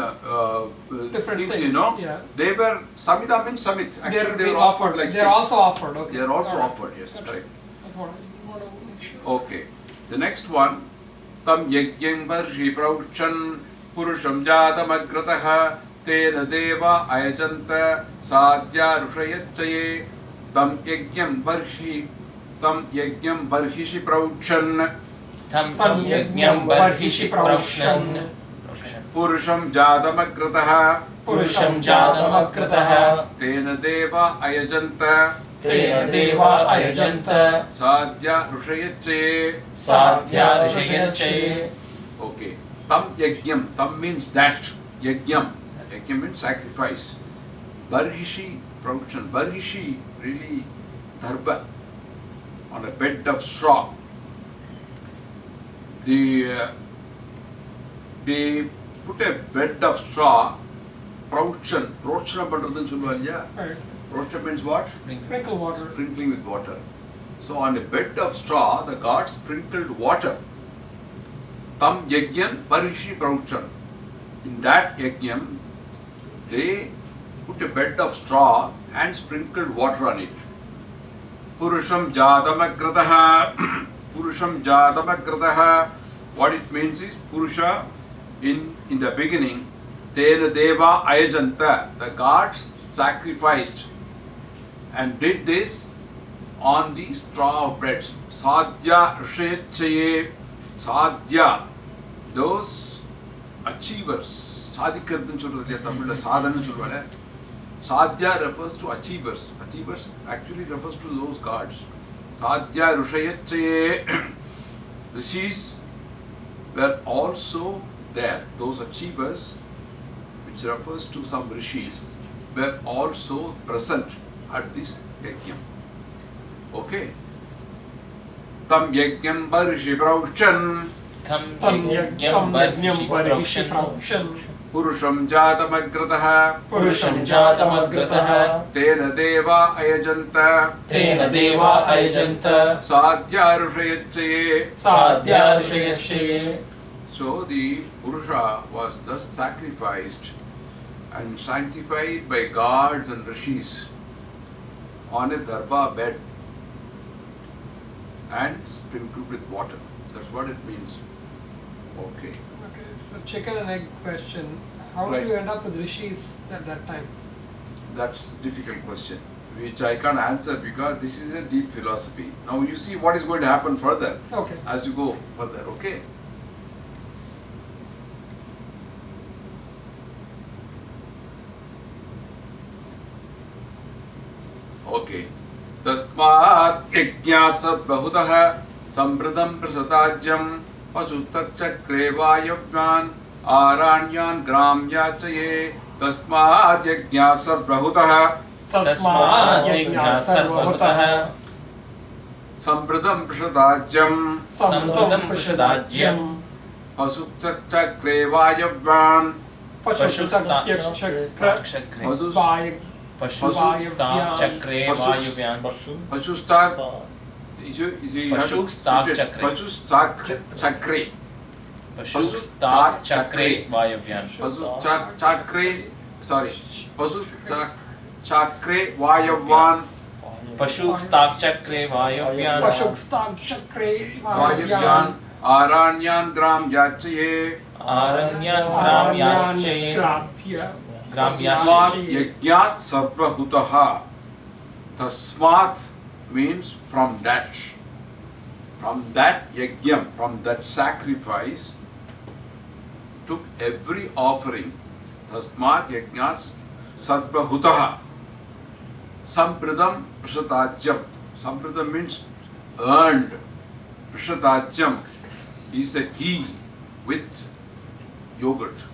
Speaker 3: Different
Speaker 1: things, you know,
Speaker 3: yeah.
Speaker 1: they were, Samita means Samit. Actually, they were offered like
Speaker 3: They're also offered, okay.
Speaker 1: They are also
Speaker 3: Alright.
Speaker 1: offered, yes,
Speaker 3: That's
Speaker 1: right.
Speaker 3: That's what I want to make sure.
Speaker 1: Okay. The next one, Tam Yagyam Varshi Prauchan Purusham Jatam Agrataha Tena Deva Ayajanta Sadhya Rushayachaye Tam Yagyam Varshi Prauchan
Speaker 2: Tam Yagyam Barhishi Praushan
Speaker 1: Purusham Jatam Agrataha
Speaker 2: Purusham Jadamakrataha
Speaker 1: Tena Deva Ayajanta
Speaker 2: Tena Deva Ayajanta
Speaker 1: Sadhya Rushayachaye.
Speaker 2: Sadhya Rishayaschaye.
Speaker 1: Okay. Tam Yagyam. Tam means that. Yagyam. Yagyam means sacrifice. Barhishi Prauchan. Barhishi, really, dharba, on a bed of straw. They put a bed of straw, Prauchan. Prauchana pandradhanu solluva illaya.
Speaker 3: Right.
Speaker 1: Prauchana means what?
Speaker 3: Sprinkle water.
Speaker 1: Sprinkling with water. So on a bed of straw, the gods sprinkled water. Tam Yagyam Parishi Prauchan. In that Yagyam, they put a bed of straw and sprinkled water on it. Purusham Jadamakrataha. Purusham Jadamakrataha. What it means is Purusha in the beginning, Tena Deva Ayajanta. The gods sacrificed and did this on the straw of breads. Sadhya Rishayachye. Sadhya, those achievers. Sadhikarthanu சொல்றதுல தமிழ்ல சாதனை சொல்வாங்க. Sadhya refers to achievers. Achievers actually refers to those gods. Sadhya Rishayachye. Rishis were also there. Those achievers, which refers to some rishis, were also present at this yajna. Okay. Tam yajnam barishi praukshan.
Speaker 2: Tam
Speaker 3: yajnam barishi praukshan.
Speaker 1: Purusham jatamagratah.
Speaker 3: Purusham jatamagratah.
Speaker 1: Tena deva ayajanta.
Speaker 3: Tena deva ayajanta.
Speaker 1: Sadhya Rishayachye.
Speaker 3: Sadhya Rishayachye.
Speaker 1: So the Purusha was thus sacrificed and sanctified by gods and rishis on a darba bed and sprinkled with water. That's what it means. Okay.
Speaker 3: Okay, so chicken and egg question. How
Speaker 1: Right.
Speaker 3: did you end up with rishis at that time?
Speaker 1: That's a difficult question, which I can't answer because this is a deep philosophy. Now you see what is going to happen further
Speaker 3: Okay.
Speaker 1: as you go further, okay? Okay. तस्मात् यज्ञात् सर्वभूतः संवृतं प्रसताज्यं पशुतच्चक्रे वायव्यान् आरण्यान् ग्राम्याचये. तस्मात् यज्ञात् सर्वभूतः
Speaker 3: तस्मात् यज्ञात् सर्वभूतः
Speaker 1: संवृतं प्रसताज्यं
Speaker 3: संवृतं पशुदाज्यं
Speaker 1: पशुतच्चक्रे वायव्यान्
Speaker 3: पशुतच्चक्रे
Speaker 2: पशुस्ताक्चक्रे वायुव्यान्
Speaker 1: पशुस्ताक्
Speaker 2: पशुस्ताक्चक्रे पशुस्ताक्चक्रे वायुव्यान्
Speaker 1: पशुस्ताक्चक्रे वायव्यान्
Speaker 2: पशुस्ताक्चक्रे वायुव्यान्
Speaker 3: पशुस्ताक्चक्रे
Speaker 1: वायव्यान् आरण्यान् ग्राम्याचये.
Speaker 2: आरण्यान् ग्राम्याश्चये
Speaker 1: तस्मात् यज्ञात् सर्वभूतः. Tasmat means from that yajnam, from that sacrifice took every offering. Tasmat yajnat sarvabhutah. Sampradam prashatajyam. Sampradam means earned. Prashatajyam is a ghee with yogurt.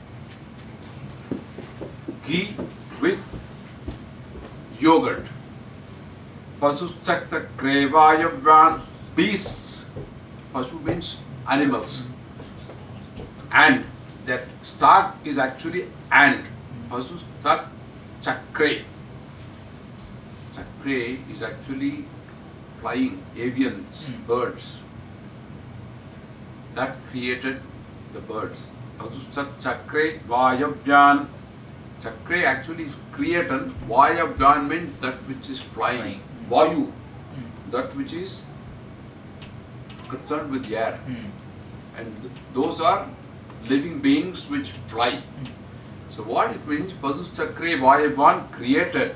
Speaker 1: Ghee with yogurt. Pasustakta krevayavyan, beasts. Pasu means animals. And that stak is actually and. Pasustak chakre. Chakre is actually flying avians, birds. That created the birds. Pasustak chakre vayavyan. Chakre actually is created. Vayavyan means that which is flying. Vayu, that which is concerned with the air. And those are living beings which fly. So what it means, Pasus Chakre Vayavyan created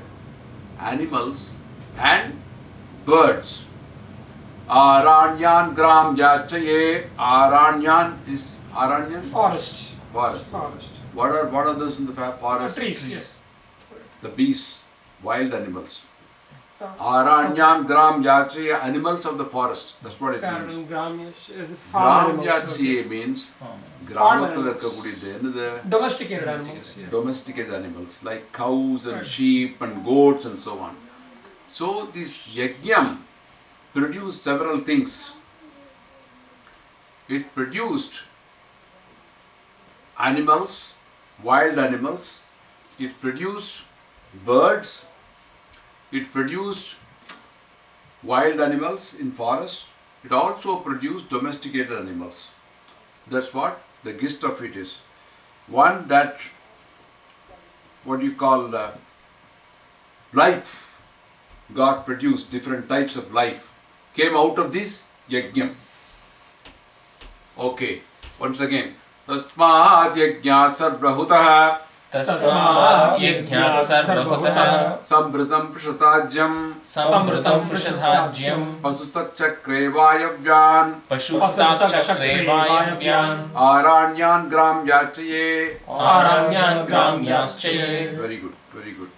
Speaker 1: animals and birds. Aranyan Gram Yachaye. Aranyan is Aranyan?
Speaker 3: Forest.
Speaker 1: Forest. What are those in the forest?
Speaker 3: Trees, yes.
Speaker 1: The beasts, wild animals. Aranyam Gram Yachaye, animals of the forest. That's what it means.
Speaker 3: Gram
Speaker 1: Yachaye means Gramathil irukakudiyadhu.
Speaker 3: Domesticated animals. Yeah.
Speaker 1: Domesticated animals like cows and sheep and goats and so on. So this yajnam produced several things. It produced animals, wild animals. It produced birds. It produced wild animals in forest. It also produced domesticated animals. That's what the gist of it is. One, that what you call life God produced, different types of life came out of this yajnam. Okay, once again. Tasmat yajnat sarvabhutah
Speaker 2: तस्मात् यज्ञात् सर्वभूतः
Speaker 1: Sambritam Prishatajyam
Speaker 2: समृतं पृषधाज्यं
Speaker 1: Pasusakchakre Vayavyan
Speaker 2: पशुस्ताचक्रे वायव्यान्
Speaker 1: Aranyan Gram Yachaye.
Speaker 2: आरण्यान् ग्राम्याश्चये.
Speaker 1: Very good, very good.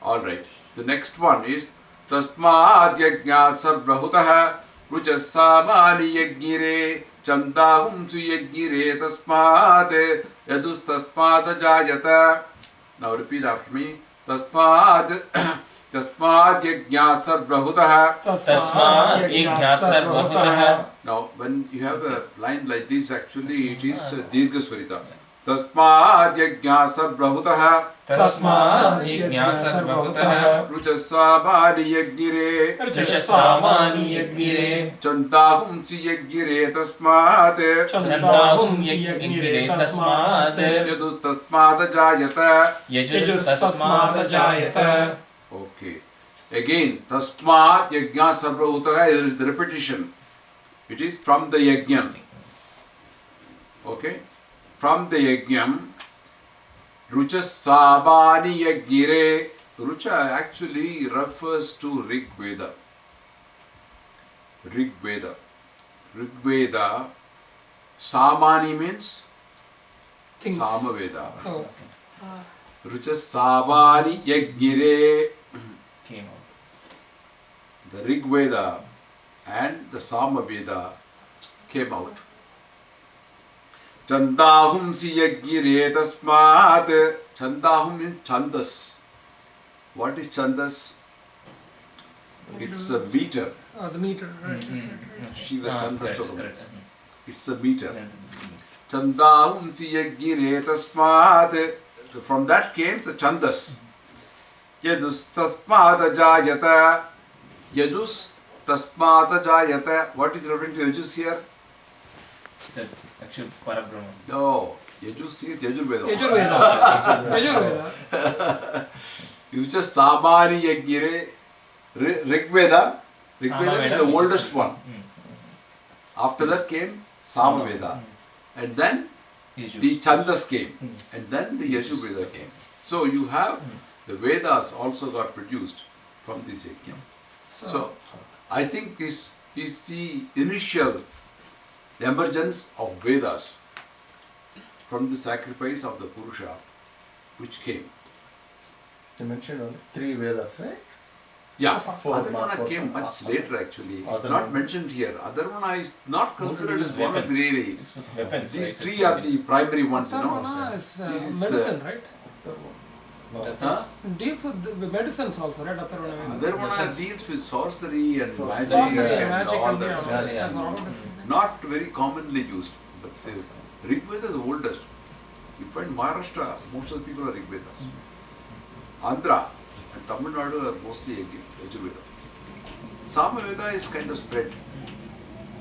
Speaker 1: All right. The next one is Tasmad Yajñat Sarvahutah Ruchasamani Yajnire Chandahum Suyajnire Tasmad Yadus Tasmad Jayata. Now repeat after me. Tasmad Tasmad Yajñat Sarvahutah.
Speaker 2: तस्मात् यज्ञात् सर्वभूतः.
Speaker 1: Now when you have a line like this, actually it is Dirgha Swarita. Tasmad Yajñat Sarvahutah
Speaker 2: तस्मात् यज्ञात् सर्वभूतः
Speaker 1: Ruchasamani Yajnire
Speaker 2: ऋषसामानि यज्ञिरे
Speaker 1: Chandahum Siyajnire Tasmad
Speaker 2: छन्दाहुं यज्ञिरे तस्मात्
Speaker 1: Yadus Tasmad Jayata.
Speaker 2: यजुस्तस्मात् जायत.
Speaker 1: Okay. Again, Tasmat Yajna Sarvahutah is the repetition. It is from the Yajnam. Okay. From the Yajnam. Rucha Sabani Yajnire. Rucha actually refers to Rig Veda. Rig Veda. Rig Veda. Samani means
Speaker 3: Things.
Speaker 1: Samaveda.
Speaker 3: Oh.
Speaker 1: Rucha Sabani Yajnire.
Speaker 2: Came out.
Speaker 1: The Rig Veda and the Sama Veda came out. Chandahum Siyagire Tasmat. Chandahum means Chandas. What is Chandas? It's a meter.
Speaker 3: The meter, right.
Speaker 1: Shiva Chandas.
Speaker 2: Correct.
Speaker 1: It's a meter. Chandahum Siyagire Tasmat. From that came the Chandas. Yadus Tasmata Jayata. Yadus Tasmata Jayata. What is referring to Yajus here?
Speaker 2: The actual Parabrahman.
Speaker 1: No, Yajus here, Yajurveda.
Speaker 3: Yajurveda. Yajurveda.
Speaker 1: You just Samani Yajnire. Rigveda. Rigveda is the oldest one. After that came Samaveda. And then the Chandas came. And then the Yajurveda came. So you have the Vedas also got produced from this yajna. So I think this is the initial emergence of Vedas from the sacrifice of the Purusha which came.
Speaker 5: You mentioned only 3 Vedas, right?
Speaker 1: Yeah,
Speaker 5: Four,
Speaker 1: Adharvana
Speaker 5: four,
Speaker 1: came
Speaker 5: four.
Speaker 1: much later actually. It's
Speaker 5: Adharvana.
Speaker 1: not mentioned here. Adharvana is not considered as one of the really.
Speaker 2: Weapons.
Speaker 1: These
Speaker 2: right?
Speaker 1: 3 are the primary ones, you know.
Speaker 3: Sarvana is
Speaker 1: This is,
Speaker 3: medicine, right?
Speaker 1: Huh?
Speaker 3: Deals with the medicines also, right? Atharvana.
Speaker 1: Adharvana deals with sorcery and magic
Speaker 3: Sorcery and
Speaker 1: and
Speaker 3: magic
Speaker 1: all
Speaker 3: and
Speaker 1: that.
Speaker 3: yeah, that's all.
Speaker 1: Not very commonly used. But the Rig Veda is the oldest. You find Maharashtra, most of the people are Rig Vedas. Andhra and Tamil Nadu are mostly Yajurveda. Samaveda is kind of spread.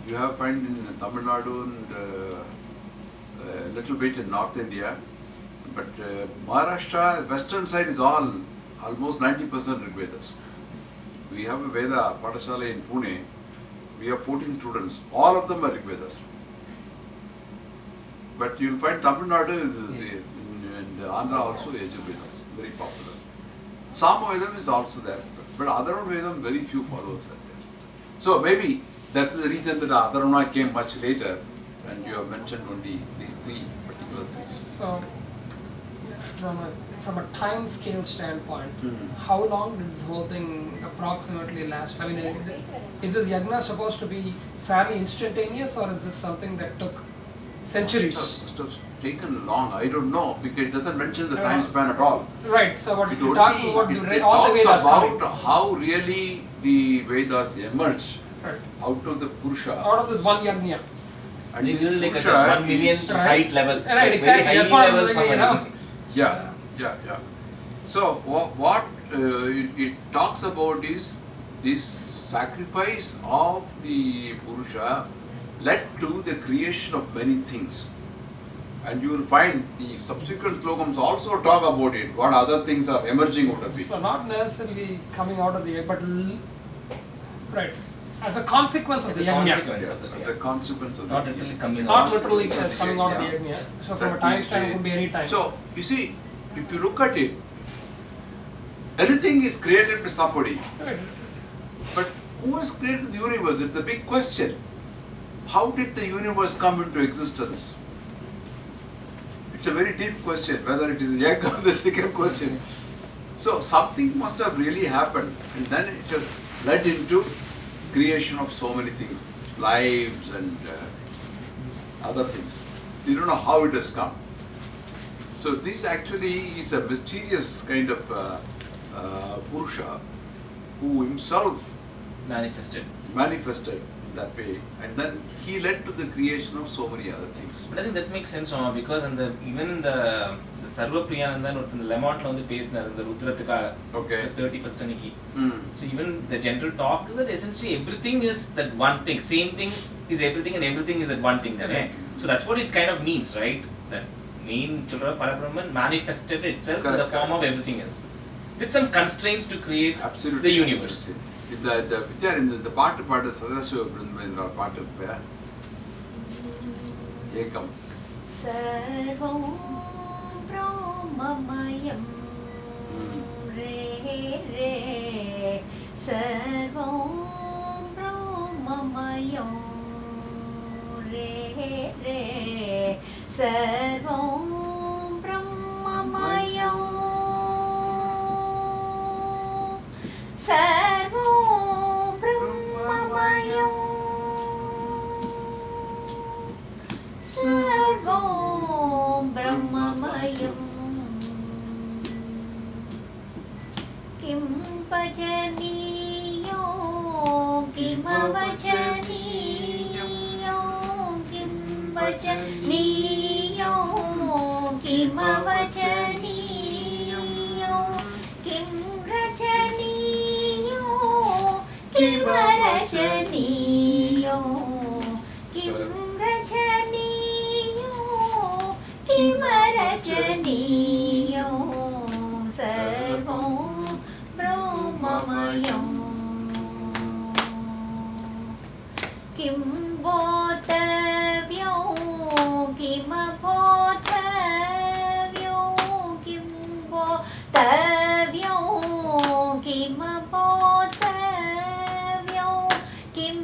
Speaker 1: You have find in Tamil Nadu and a little bit in North India. But Maharashtra, western side is all almost 90% Rig Vedas. We have a Veda Pathashala in Pune. We have 14 students. All of them are Rig Vedas. But you will find Tamil Nadu and Andhra also Yajurveda, very popular. Samavedam is also there, but Adharvana Vedam very few followers are there. So maybe that is the reason that Adharvana came much later, and you have mentioned only these 3 particular things.
Speaker 3: So, from a time scale standpoint, how long did this whole thing approximately last? I mean, is this yagna supposed to be fairly instantaneous, or is this something that took centuries?
Speaker 1: Must have taken long. I don't know because it doesn't mention the time span at all.
Speaker 3: Right. So what
Speaker 1: It
Speaker 3: you
Speaker 1: only
Speaker 3: talk about
Speaker 1: it
Speaker 3: all the
Speaker 1: talks
Speaker 3: Vedas
Speaker 1: about
Speaker 3: coming.
Speaker 1: how really the Vedas emerged
Speaker 3: Right.
Speaker 1: out of the Purusha.
Speaker 3: Out of this one yagna.
Speaker 1: And
Speaker 2: This
Speaker 1: this
Speaker 2: is like
Speaker 1: Purusha
Speaker 2: a 1 million
Speaker 1: is-
Speaker 2: height level.
Speaker 3: Right,
Speaker 2: like
Speaker 3: exactly.
Speaker 2: Very
Speaker 3: That's
Speaker 2: high
Speaker 3: what I'm
Speaker 2: level
Speaker 3: thinking, you know.
Speaker 1: Yeah. So what it talks about is this sacrifice of the Purusha led to the creation of many things. And you will find the subsequent slogans also talk about it, what other things are emerging out of it.
Speaker 3: So not necessarily coming out of the egg, but right, as a consequence of
Speaker 2: As
Speaker 3: the
Speaker 2: a
Speaker 3: yagna.
Speaker 2: consequence of the
Speaker 1: As a consequence of
Speaker 2: Not
Speaker 1: the
Speaker 2: literally coming
Speaker 3: Not
Speaker 2: out.
Speaker 3: literally as coming out of the
Speaker 1: Yeah.
Speaker 3: yagna. So from a time span, it could be any time.
Speaker 1: So you see, if you look at it, anything is created by somebody. But who has created the universe? It's the big question. How did the universe come into existence? It's a very deep question, whether it is a egg or the second question. So something must have really happened, and then it has led into creation of so many things, lives and other things. You don't know how it has come. So this actually is a mysterious kind of Purusha who himself manifested in that way, and then he led to the creation of so many other things.
Speaker 2: But I think that makes sense, Mama, because even in the Sarva Priyanandan in the Lemont on the page in the Rudrathaka,
Speaker 1: Okay.
Speaker 2: the 31st Aniki.
Speaker 1: Mm.
Speaker 2: So even the general talk is that essentially everything is that one thing. Same thing is everything and everything is that one thing. Right? So that's what it kind of means, right? That main Childra Parabrahman manifested itself in the
Speaker 1: Correct,
Speaker 2: form of everything else. With some constraints to create
Speaker 1: Absolutely.
Speaker 2: the universe.
Speaker 1: இந்த பாட்டு பாடு சதாசிவ பிரம்மேந்திர பாட்டு ஏகம்
Speaker 4: सर्वं ब्रह्ममयं रे रे सर्वं ब्रह्ममयं रे रे सर्वं ब्रह्ममयं सर्वं ब्रह्ममयं सर्वं ब्रह्ममयं किं भजनीयो किमवचनीयो किं भजनीयो किमवचनीयो किं रचनीयो किमरचनीयो किं रचनीयो किमरचनीयो सर्वं ब्रह्ममयं किं बोद्धव्यो किमबोद्धव्यो किं बोद्धव्यो किमबोद्धव्यो किं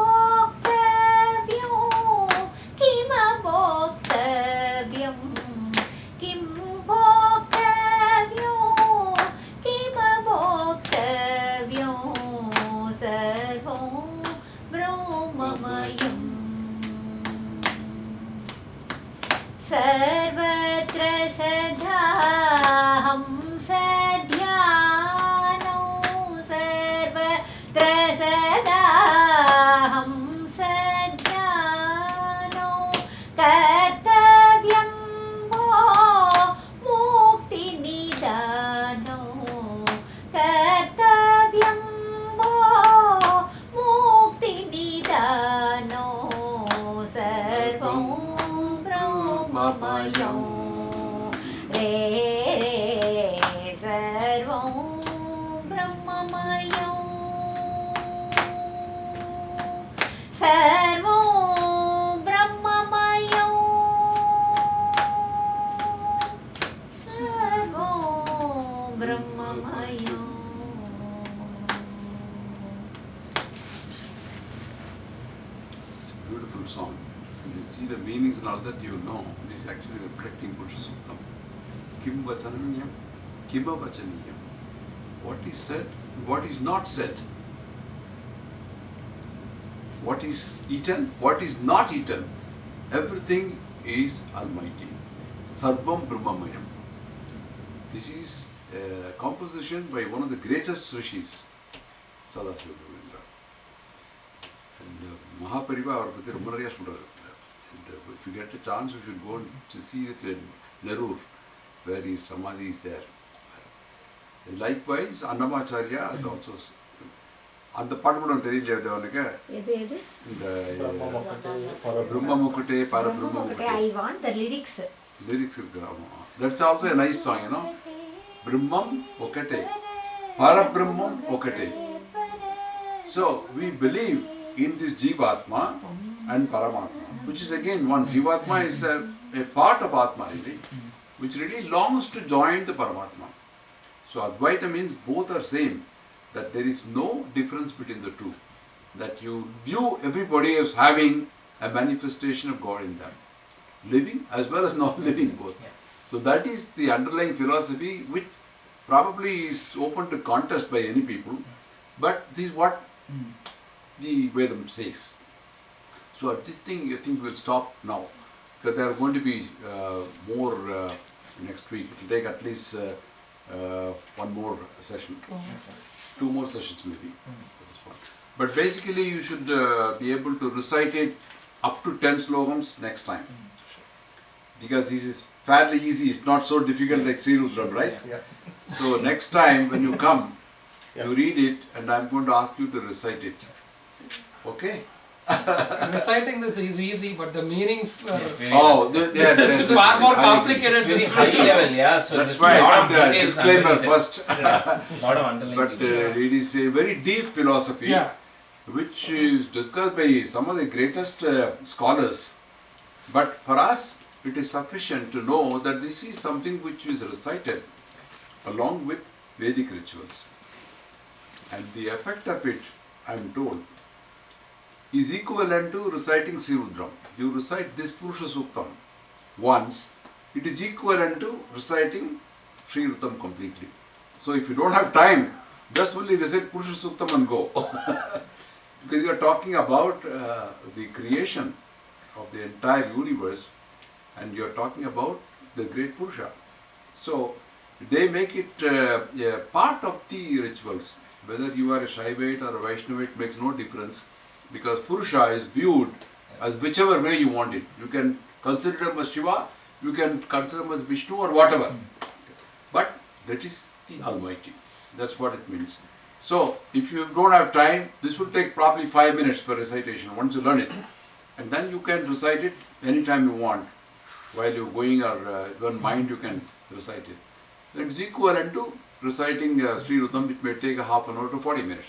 Speaker 4: बोद्धव्यो किमबोद्धव्यं किं बोद्धव्यो किमबोद्धव्यो सर्वं ब्रह्ममयं सर्वत्र सदाहं सध्यानो सर्वत्र सदाहं सध्यानो कर्तव्यं वो मुक्तिनिदानो कर्तव्यं वो मुक्तिनिदानो सर्वं ब्रह्ममयं रे रे सर्वं ब्रह्ममयं सर्वं ब्रह्ममयं सर्वं ब्रह्ममयं
Speaker 1: beautiful song. When you see the meanings and all that, you will know this is actually reflecting Purusha Sukhtam. Kim vachananyam, kiba vachaniyam. What is said, what is not said. What is eaten, what is not eaten. Everything is Almighty. Sarvam Brahmamayam. This is a composition by one of the greatest rishis, Sadasiva Brahmendra. And Mahapariva அவர் பற்றி ரொம்ப நிறைய சொல்றாரு. And if you get a chance, you should go to see it in Nerur, where his samadhi is there. And likewise, Annamacharya is also. அந்த பாட்டு கூட தெரியலையே அவனுக்கு
Speaker 4: எது எது
Speaker 1: இந்த பிரம்மமுக்குட்டே பரபிரம்மமுக்குட்டே
Speaker 4: I want the lyrics
Speaker 1: lyrics இருக்கிறாமா. That's also a nice song, you know. Brahmam okate, Parabrahmam okate. So we believe in this Jivatma and Paramatma, which is again one. Jivatma is a part of Atma, really. which really longs to join the Paramatma. So Advaita means both are same, that there is no difference between the two, that you view everybody as having a manifestation of God in them, living as well as not living both.
Speaker 2: Yeah.
Speaker 1: So that is the underlying philosophy which probably is open to contest by any people, but this is what the Vedam says. So at this thing I think we'll stop now, because there are going to be more next week. It will take at least one more session, 2 more sessions maybe. But basically you should be able to recite it up to 10 slogans next time. Because this is fairly easy, it's not so difficult like Sri Rudram, right?
Speaker 5: Yeah.
Speaker 1: So next time when you come,
Speaker 5: Yeah.
Speaker 1: you read it and I'm going to ask you to recite it. Okay?
Speaker 3: Reciting this is easy, but the meanings are
Speaker 2: It's very
Speaker 1: Oh,
Speaker 2: nice.
Speaker 3: it's far more complicated.
Speaker 2: It's very high level, yeah. So
Speaker 1: That's
Speaker 2: there's
Speaker 1: why
Speaker 2: a lot
Speaker 1: I
Speaker 2: of
Speaker 1: put the
Speaker 2: details
Speaker 1: disclaimer
Speaker 2: underneath it.
Speaker 1: first.
Speaker 2: Lot of underlying
Speaker 1: But
Speaker 2: details.
Speaker 1: it is a very deep philosophy,
Speaker 3: Yeah.
Speaker 1: which is discussed by some of the greatest scholars. But for us, it is sufficient to know that this is something which is recited along with Vedic rituals. And the effect of it, I am told, is equivalent to reciting Sri Rudram. You recite this Purusha Sukhtam once, it is equivalent to reciting Sri Rudram completely. So if you don't have time, just only recite Purusha Sukhtam and go. Because you are talking about the creation of the entire universe, and you are talking about the great Purusha. So they make it a part of the rituals. Whether you are a Shaivite or a Vaishnavite makes no difference, because Purusha is viewed as whichever way you want it. You can consider him as Shiva, you can consider him as Vishnu or whatever. But that is the Almighty. That's what it means. So if you don't have time, this will take probably 5 minutes for recitation once you learn it. And then you can recite it anytime you want. While you're going or even mind, you can recite it. It's equivalent to reciting Sri Rudram, which may take a half an hour to 40 minutes.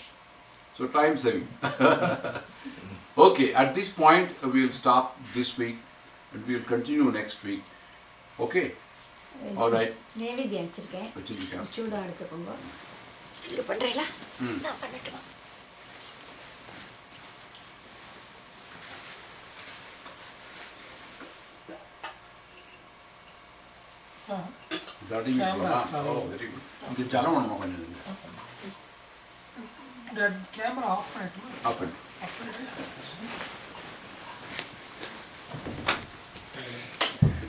Speaker 1: So time saving. Okay, at this point we will stop this week and we will continue next week. Okay? All right.
Speaker 4: நைவேத்தியம் வச்சிருக்கேன்
Speaker 1: வச்சிருக்கேன்.
Speaker 4: சூடாக எடுத்துக்கோங்க இது பண்ணுறீங்களா நான் பண்ணட்டுமா
Speaker 1: Starting is
Speaker 3: Camera.
Speaker 1: oh, very good. இது ஜலம் வேணுமா கொஞ்சம்
Speaker 3: That camera off பண்ணிட்டுமா?
Speaker 1: Up and
Speaker 3: Off பண்ணிட்டு.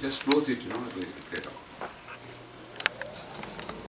Speaker 1: just close it, it will get out.